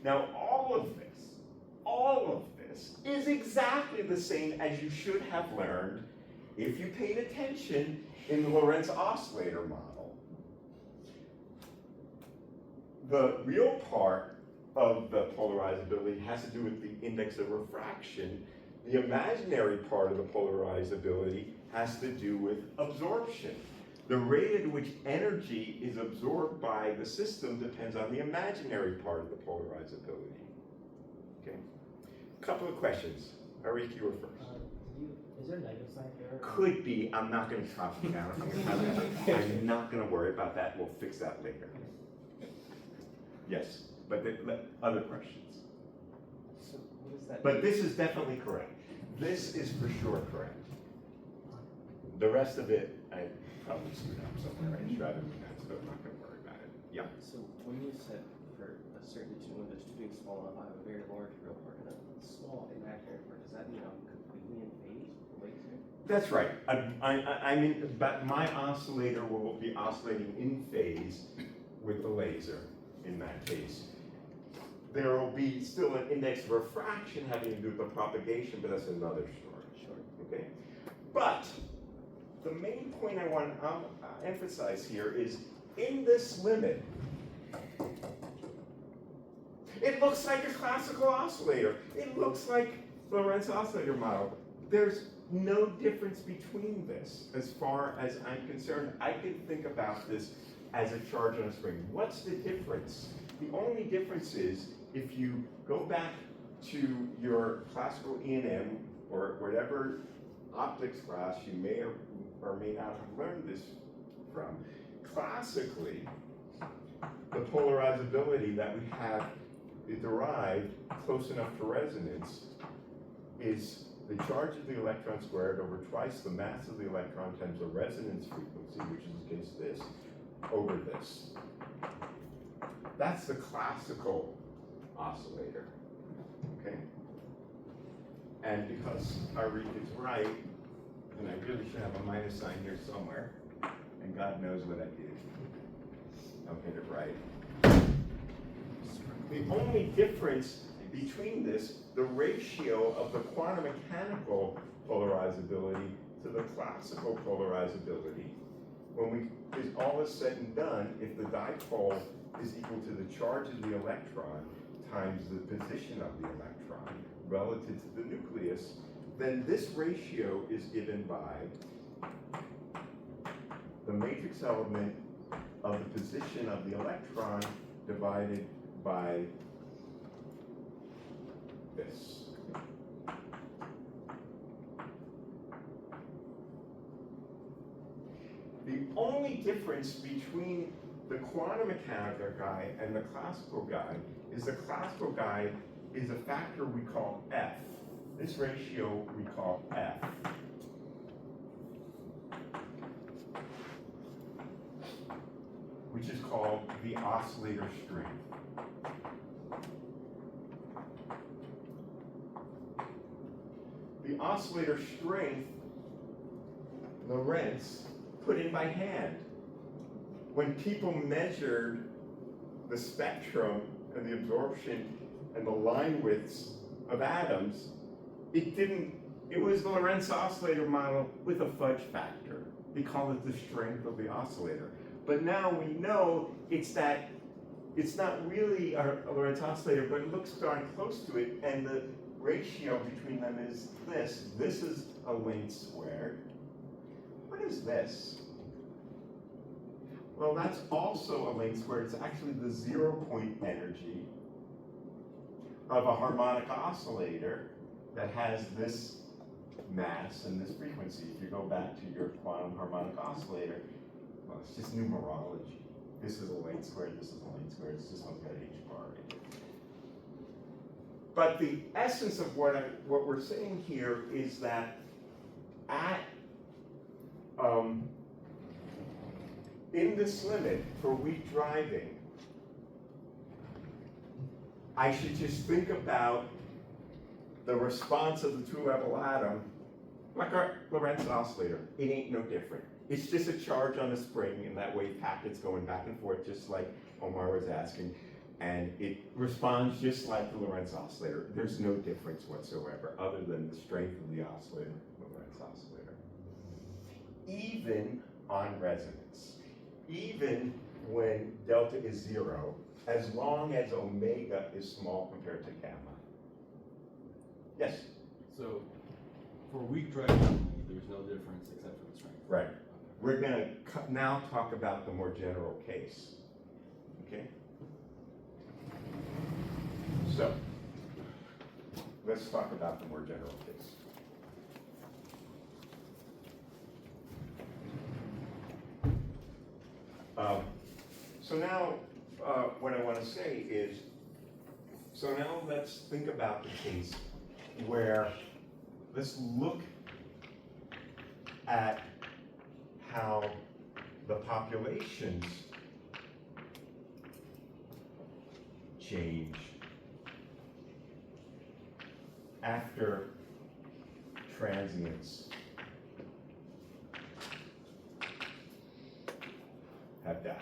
Now, all of this is exactly the same as you should have learned if you paid attention in the Lorentz oscillator model. The real part of the polarizability has to do with the index of refraction. The imaginary part of the polarizability has to do with absorption. The rate at which energy is absorbed by the system depends on the imaginary part of the polarizability. Okay? A couple of questions. Arik, you were first. Is there a negative sign here? Could be. I'm not going to chop it down. I'm not going to worry about that. We'll fix that later. Yes, but other questions. So what is that? But this is definitely correct. This is for sure correct. The rest of it, I probably screwed up somewhere. I tried to do that, so I'm not going to worry about it. Yeah. So when you said for a certain tune, when there's tuning small enough, I have a very large real part and a small imaginary part. Does that mean I'm completely in phase with the laser? That's right. I mean, but my oscillator will be oscillating in phase with the laser in that case. There will be still an index of refraction having to do with the propagation, but that's another story. Sure. Okay? But the main point I want to emphasize here is in this limit, it looks like a classical oscillator. It looks like Lorentz oscillator model. There's no difference between this as far as I'm concerned. I can think about this as a charge on a spring. What's the difference? The only difference is if you go back to your classical E&M or whatever optics class you may or may not have learned this from, classically, the polarizability that we have derived close enough to resonance is the charge of the electron squared over twice the mass of the electron times the resonance frequency, which is against this, over this. That's the classical oscillator, okay? And because Arik is right, and I really should have a minus sign here somewhere, and God knows what I did. I'll get it right. The only difference between this, the ratio of the quantum mechanical polarizability to the classical polarizability, when all is said and done, if the dipole is equal to the charge of the electron times the position of the electron relative to the nucleus, then this ratio is given by the matrix element of the position of the electron divided by this. The only difference between the quantum mechanical guy and the classical guy is the classical guy is a factor we call F. This ratio we call F. Which is called the oscillator strength. The oscillator strength, Lorentz, put in by hand. When people measured the spectrum and the absorption and the line widths of atoms, it was the Lorentz oscillator model with a fudge factor. They call it the strength of the oscillator. But now we know it's not really a Lorentz oscillator, but it looks darn close to it, and the ratio between them is this. This is a length squared. What is this? Well, that's also a length squared. It's actually the 0-point energy of a harmonic oscillator that has this mass and this frequency. If you go back to your quantum harmonic oscillator, well, it's just numerology. This is a length squared, this is a length squared, this one's got h bar in it. But the essence of what we're saying here is that in this limit for weak driving, I should just think about the response of the two-level atom like our Lorentz oscillator. It ain't no different. It's just a charge on a spring, and that wave packet's going back and forth, just like Omar was asking, and it responds just like the Lorentz oscillator. There's no difference whatsoever, other than the strength of the oscillator, Lorentz oscillator. Even on resonance, even when delta is 0, as long as omega is small compared to gamma. Yes? So, for weak driving, there's no difference except for the strength. Right. We're going to now talk about the more general case. Okay? So, let's talk about the more general case. So now, what I want to say is, so now let's think about the case where, let's look at how the populations change after transients have died.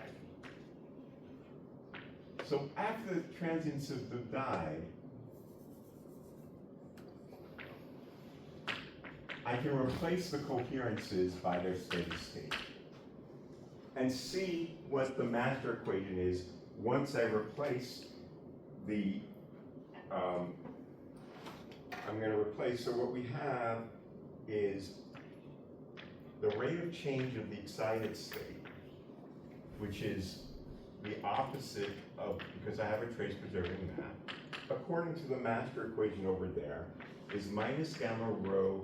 So after the transients have died, I can replace the coherences by their steady state and see what the master equation is once I replace the, I'm going to replace, so what we have is the rate of change of the excited state, which is the opposite of, because I have a trace preserving map, according to the master equation over there, is minus gamma rho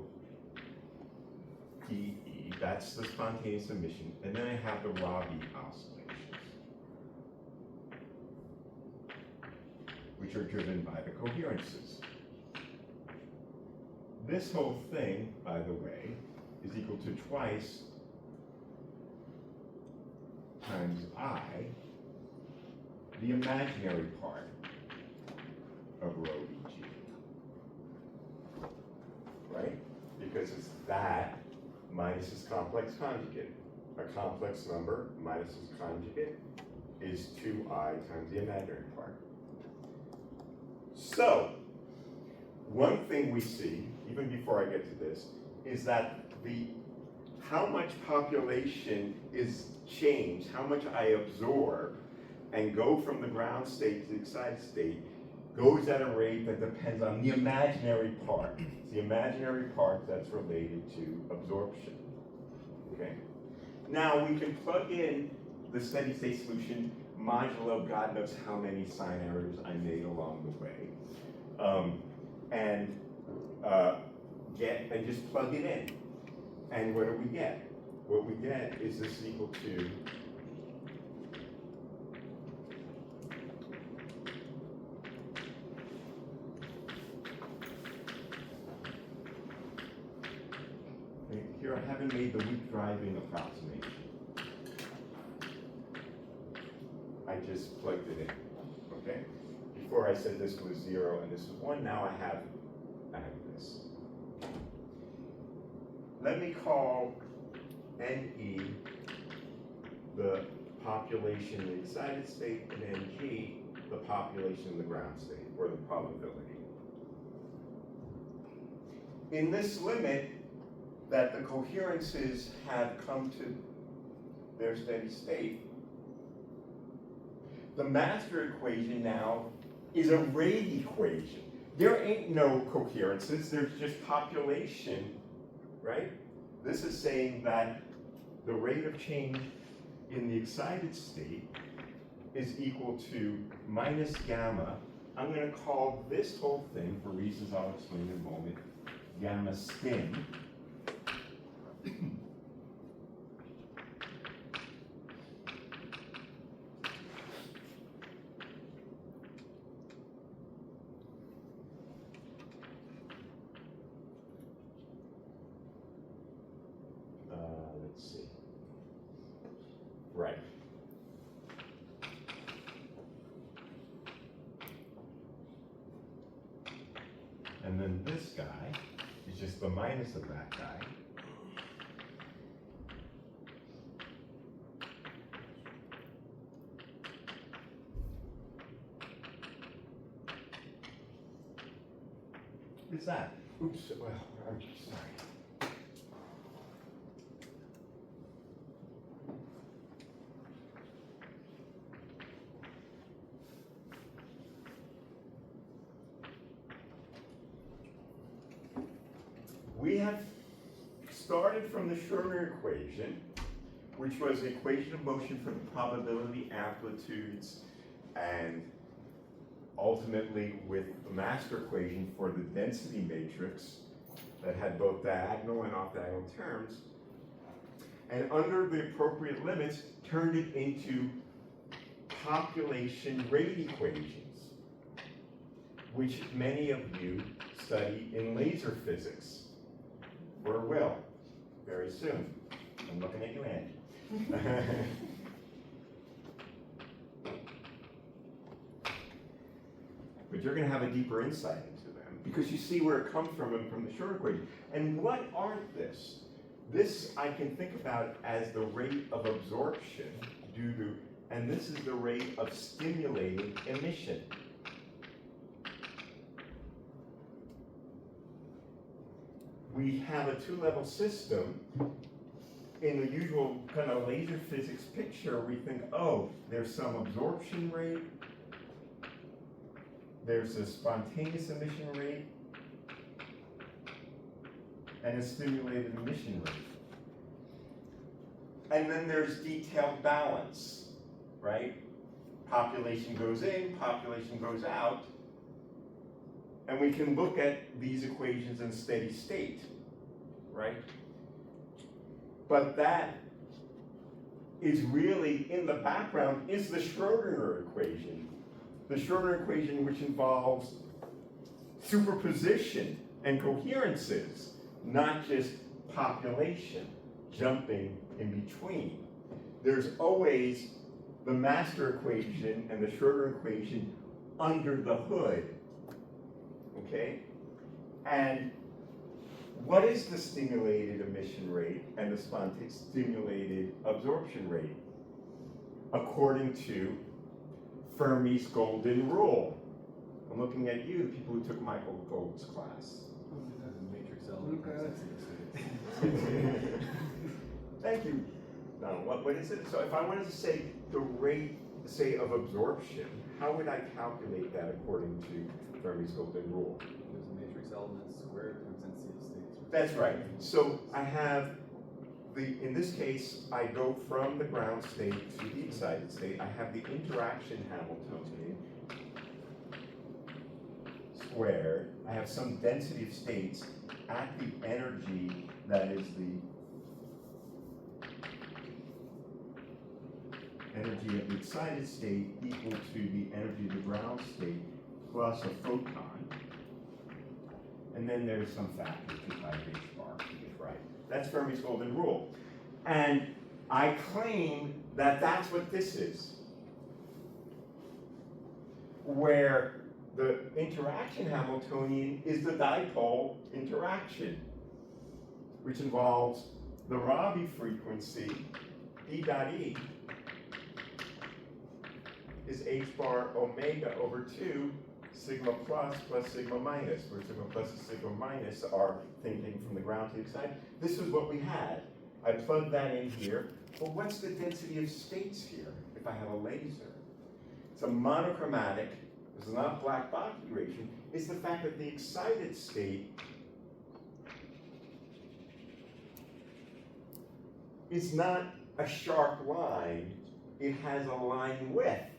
PE, that's the spontaneous emission, and then I have the Rabi oscillations, which are driven by the coherences. this whole thing, by the way, is equal to twice times I, the imaginary part of rho Eg. Right? Because it's that minus its complex conjugate. A complex number minus its conjugate is 2I times the imaginary part. So, one thing we see, even before I get to this, is that how much population is changed, how much I absorb and go from the ground state to the excited state goes at a rate that depends on the imaginary part. It's the imaginary part that's related to absorption. Okay? Now we can plug in the steady state solution modulo God knows how many sign errors I made along the way, and just plug it in. And what do we get? What we get is this equal to here I haven't made the weak driving approximation. I just plugged it in, okay? Before I said this was 0 and this was 1, now I have this. Let me call NE the population in the excited state, and NG the population in the ground state, or the probability. In this limit, that the coherences have come to their steady state, the master equation now is a rate equation. There ain't no coherences, there's just population, right? This is saying that the rate of change in the excited state is equal to minus gamma. I'm going to call this whole thing, for reasons I'll explain in a moment, gamma spin. Let's see. Right. And then this guy is just the minus of that guy. What's that? Oops, well, I'm sorry. We have started from the Schrödinger equation, which was the equation of motion for the probability amplitudes, and ultimately with the master equation for the density matrix that had both diagonal and off-diagonal terms, and under the appropriate limits, turned it into population rate equations, which many of you study in laser physics, or will, very soon. I'm looking at you, Andy. But you're going to have a deeper insight into them because you see where it comes from the Schrödinger equation. And what aren't this? This I can think about as the rate of absorption due to, and this is the rate of stimulating emission. We have a two-level system. In the usual kind of laser physics picture, we think, oh, there's some absorption rate, there's a spontaneous emission rate, and a stimulated emission rate. And then there's detailed balance, right? Population goes in, population goes out, and we can look at these equations in steady state, right? But that is really, in the background, is the Schrödinger equation. The Schrödinger equation which involves superposition and coherences, not just population jumping in between. There's always the master equation and the Schroeder equation under the hood, okay? And what is the stimulated emission rate and the stimulated absorption rate? According to Fermi's golden rule. I'm looking at you, the people who took Michael Gold's class. Matrix Thank you. Donald. What is it? So if I wanted to say the rate, say, of absorption, how would I calculate that according to Fermi's golden rule? There's a matrix element squared times density of states. That's right. So I have in this case, I go from the ground state to the excited state. I have the interaction Hamiltonian squared. I have some density of states at the energy that is the energy of the excited state equal to the energy of the ground state plus a photon. And then there's some factor, 2 pi h bar, to get right. That's Fermi's golden rule. And I claim that that's what this is. Where the interaction Hamiltonian is the dipole interaction, which involves the Rabi frequency, E dot E, is h bar omega over 2 sigma plus sigma minus, where sigma plus and sigma minus are thinking from the ground to the excited. This is what we had. I plugged that in here. Well, what's the density of states here if I have a laser? It's a monochromatic. This is not black-box duration. It's the fact that the excited state is not a sharp line. It has a line width.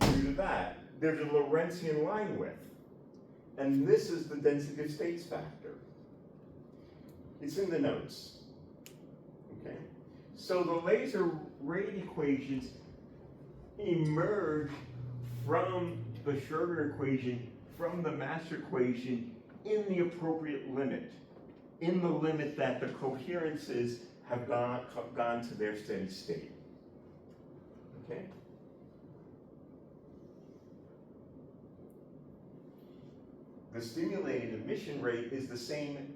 Due to that, there's a Lorentzian line width. And this is the density of states factor. It's in the notes. Okay? So the laser rate equations emerge from the Schroeder equation, from the master equation, in the appropriate limit. In the limit that the coherences have gone to their steady state. Okay? The stimulated emission rate is the same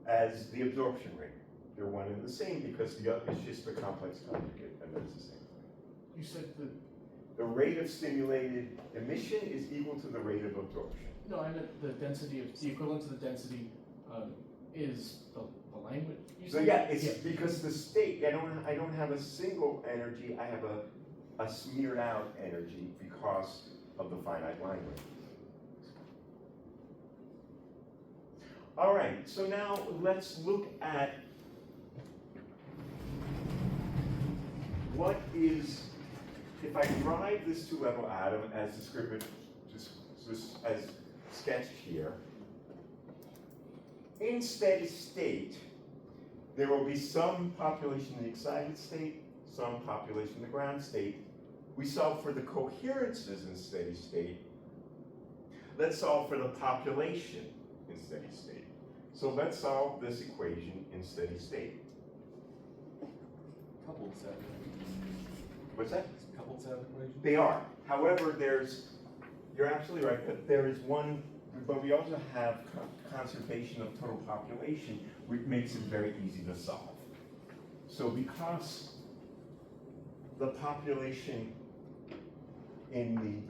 as the absorption rate. They're one and the same because the other is just a complex conjugate, and that's the same thing. You said The rate of stimulated emission is equal to the rate of absorption. no, I meant the density of, the equivalent to the density is the language. You So said? yeah, it's because the state, I don't have a single energy, I have a smeared out energy because of the finite line width. All right, so now let's look at what is, if I drive this two-level atom as described, just as sketched here, in steady state, there will be some population in the excited state, some population in the ground state. We solve for the coherences in steady state. Let's solve for the population in steady state. So let's solve this equation in steady state. Coupled set. What's that? Coupled set equation? They are. However, you're absolutely right, but there is one, but we also have conservation of total population, which makes it very easy to solve. So because the population in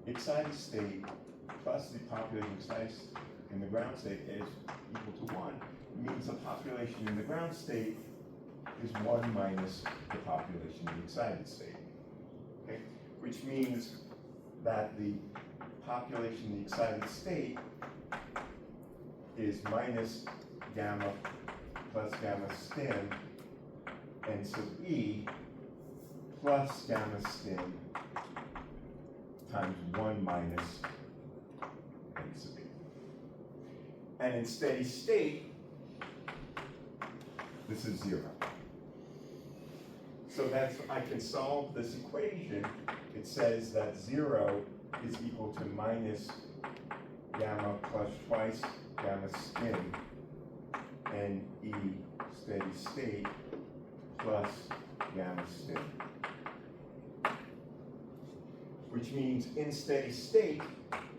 the excited state plus the population excited in the ground state is equal to 1, it means the population in the ground state is 1 minus the population in the excited state. Okay? Which means that the population in the excited state is minus gamma plus gamma stim n sub E plus gamma stim times 1 minus n sub E. And in steady state, this is 0. So I can solve this equation. it says that 0 is equal to minus gamma plus twice gamma stim and E steady state plus gamma stim. Which means in steady state,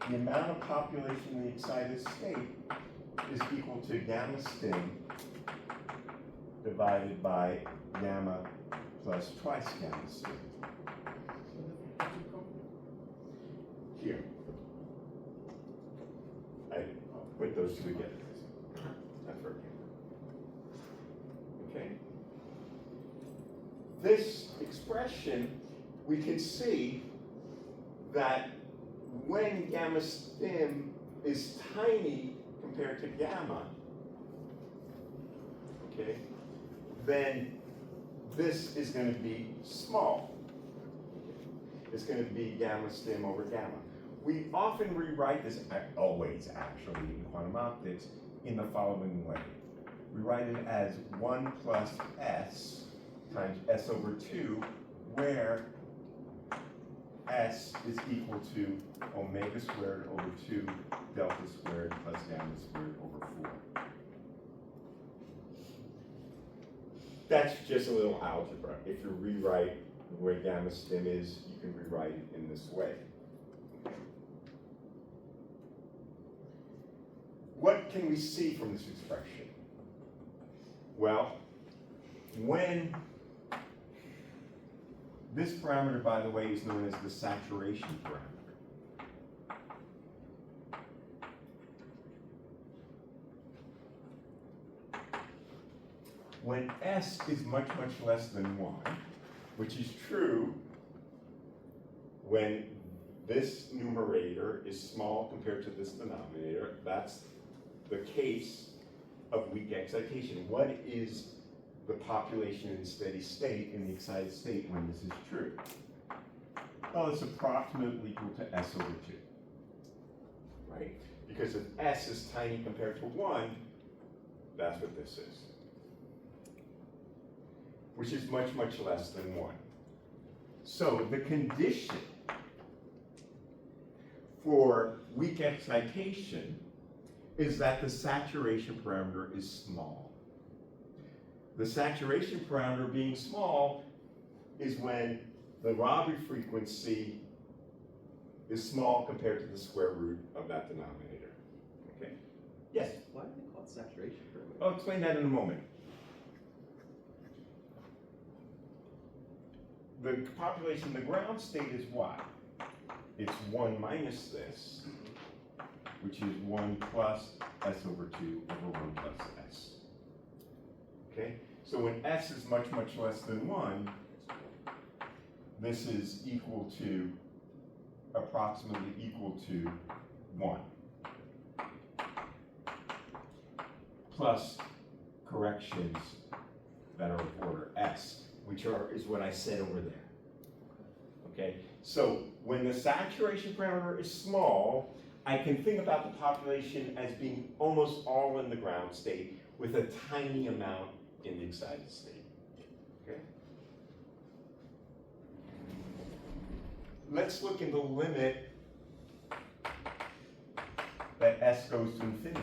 the amount of population in the excited state is equal to gamma stim divided by gamma plus twice gamma stim. Here. I'll put those two together. That's right. Okay? This expression, we can see that when gamma stim is tiny compared to gamma, okay, then this is going to be small. It's going to be gamma stim over gamma. We often rewrite this, always actually, in quantum optics, in the following way. We write it as 1 plus s times s over 2, where s is equal to omega squared over 2 delta squared plus gamma squared over 4. That's just a little algebra. If you rewrite where gamma stim is, you can rewrite it in this way. What can we see from this expression? Well, when this parameter, by the way, is known as the saturation parameter. When S is much, much less than 1, which is true when this numerator is small compared to this denominator, that's the case of weak excitation. What is the population in steady state, in the excited state, when this is true? Well, it's approximately equal to S over 2, right? Because if S is tiny compared to 1, that's what this is, which is much, much less than 1. So the condition for weak excitation is that the saturation parameter is small. The saturation parameter being small is when the Rabi frequency is small compared to the square root of that denominator. Okay? Yes? Why do they call it saturation parameter? I'll explain that in a moment. The population, the ground state is what? It's 1 minus this, which is 1 plus S over 2 over 1 plus S. Okay? So when S is much, much less than 1, this is equal to, approximately equal to 1. Plus corrections that are of order S, which is what I said over there. Okay? So when the saturation parameter is small, I can think about the population as being almost all in the ground state with a tiny amount in the excited state. Okay? Let's look in the limit that S goes to infinity.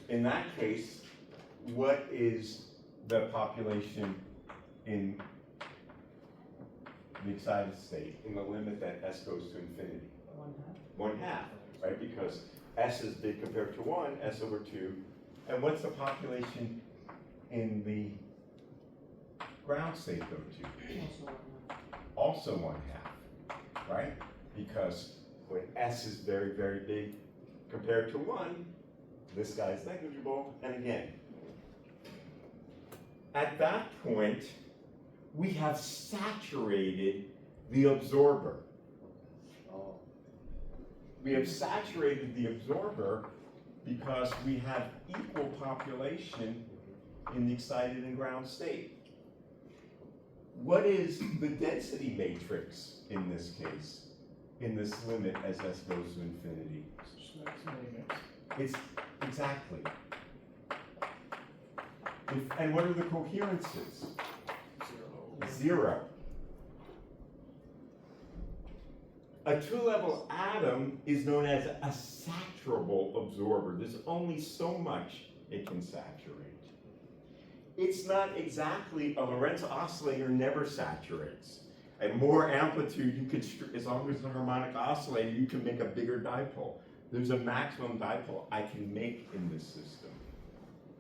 In that case, what is the population in the excited state in the limit that S goes to infinity? 1/2. 1/2, right? Because S is big compared to 1, S over 2. And what's the population in the ground state go to? Also 1/2, right? Because when S is very, very big compared to 1, this guy is negligible. And again, at that point, we have saturated the absorber. Oh. We have saturated the absorber because we have equal population in the excited and ground state. What is the density matrix in this case, in this limit as S goes to infinity? It's exactly. And what are the coherences? 0. A two-level atom is known as a saturable absorber. There's only so much it can saturate. It's not exactly, a Lorentz oscillator never saturates. At more amplitude, you could, as long as it's a harmonic oscillator, you can make a bigger dipole. There's a maximum dipole I can make in this system.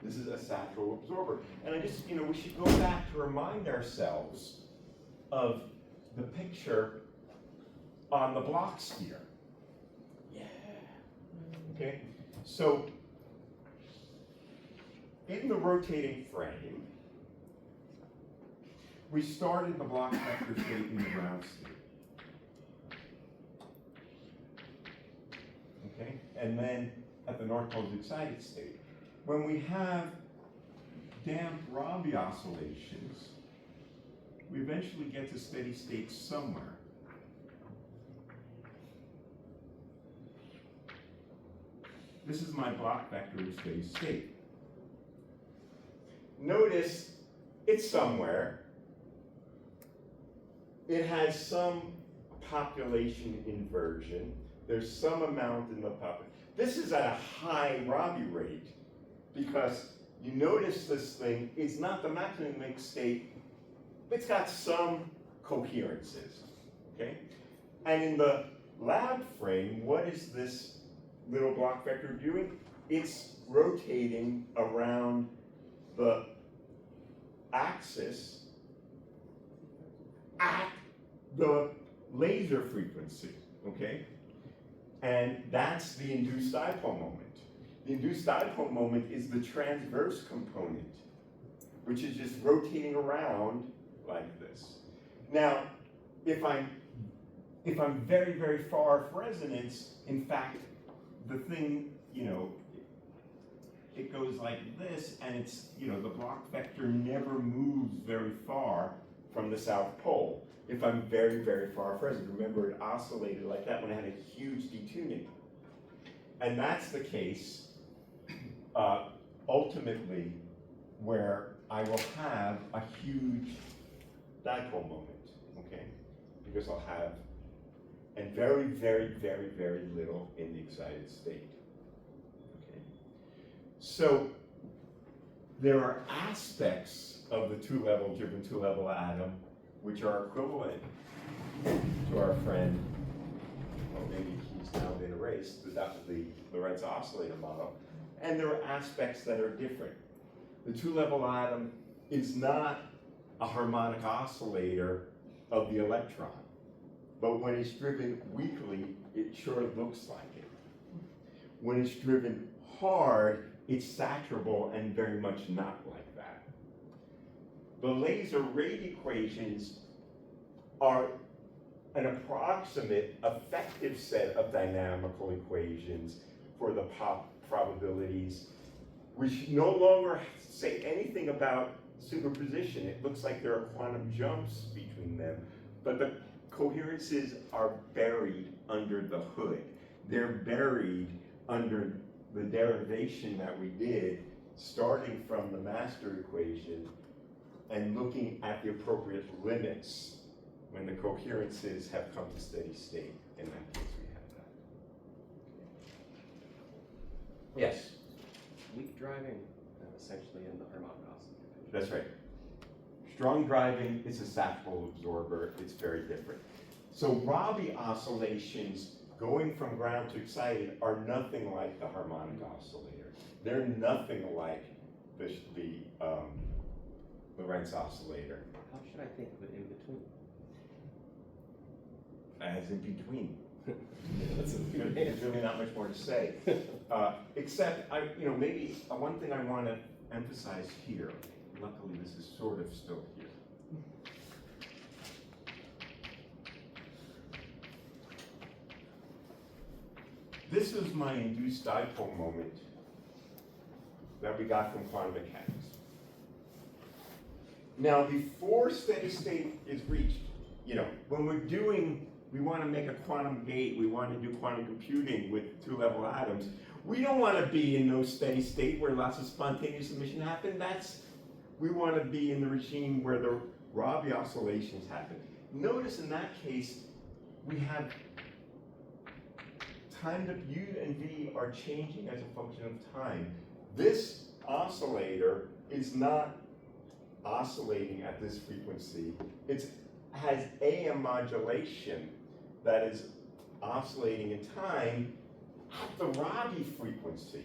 This is a saturable absorber. And I just, we should go back to remind ourselves of the picture on the block sphere. Yeah. Okay, so in the rotating frame, we started the block vector state in the ground state. Okay, and then at the north pole is excited state. When we have damped Rabi oscillations, we eventually get to steady state somewhere. This is my block vector in steady state. Notice it's somewhere. It has some population inversion. There's some amount in the population. This is at a high Rabi rate because you notice this thing is not the maximum mixed state. It's got some coherences, okay? And in the lab frame, what is this little block vector doing? It's rotating around the axis at the laser frequency, okay? And that's the induced dipole moment. The induced dipole moment is the transverse component, which is just rotating around like this. Now, if I'm very, very far off resonance, in fact, the thing, it goes like this, and it's, the block vector never moves very far from the South Pole. If I'm very, very far off resonance, remember it oscillated like that when I had a huge detuning. And that's the case, ultimately, where I will have a huge dipole moment, okay? Because I'll have, and very, very, very, very little in the excited state, okay? So there are aspects of the two-level driven two-level atom which are equivalent to our friend, well, maybe he's now been erased, the Lorentz oscillator model, and there are aspects that are different. The two-level atom is not a harmonic oscillator of the electron, but when it's driven weakly, it sure looks like it. When it's driven hard, it's saturable and very much not like that. The laser rate equations are an approximate effective set of dynamical equations for the probabilities, which no longer say anything about superposition. It looks like there are quantum jumps between them, but the coherences are buried under the hood. They're buried under the derivation that we did, starting from the master equation and looking at the appropriate limits when the coherences have come to steady state. In that case, we have that. Yes? Weak driving, essentially in the harmonic oscillator. That's right. Strong driving is a saturable absorber. It's very different. So Rabi oscillations going from ground to excited are nothing like the harmonic oscillator. They're nothing like the Lorentz oscillator. How should I think of it in between? As in between. That's a good There's answer. really not much more to say. Except, maybe one thing I want to emphasize here, luckily this is sort of still here. This is my induced dipole moment that we got from quantum mechanics. Now, before steady state is reached, when we want to make a quantum gate, we want to do quantum computing with two-level atoms, we don't want to be in no steady state where lots of spontaneous emission happen. We want to be in the regime where the Rabi oscillations happen. Notice in that case, we have U and V are changing as a function of time. This oscillator is not oscillating at this frequency. It has AM modulation that is oscillating in time at the Rabi frequency.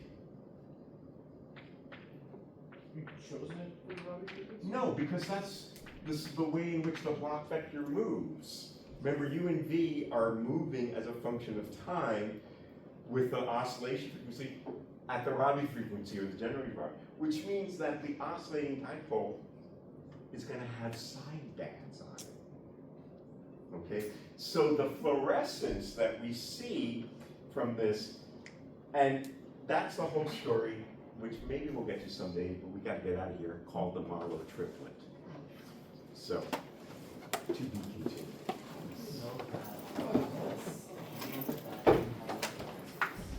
You've chosen it for the Rabi frequency? No, because this is the way in which the block vector moves. Remember, U and V are moving as a function of time with the oscillation frequency at the Rabi frequency, or the generating Rabi, which means that the oscillating dipole is going to have side bands on it. Okay? So the fluorescence that we see from this, and that's the whole story, which maybe we'll get to someday, but we got to get out of here, called the Marlowe triplet. So, to be continued.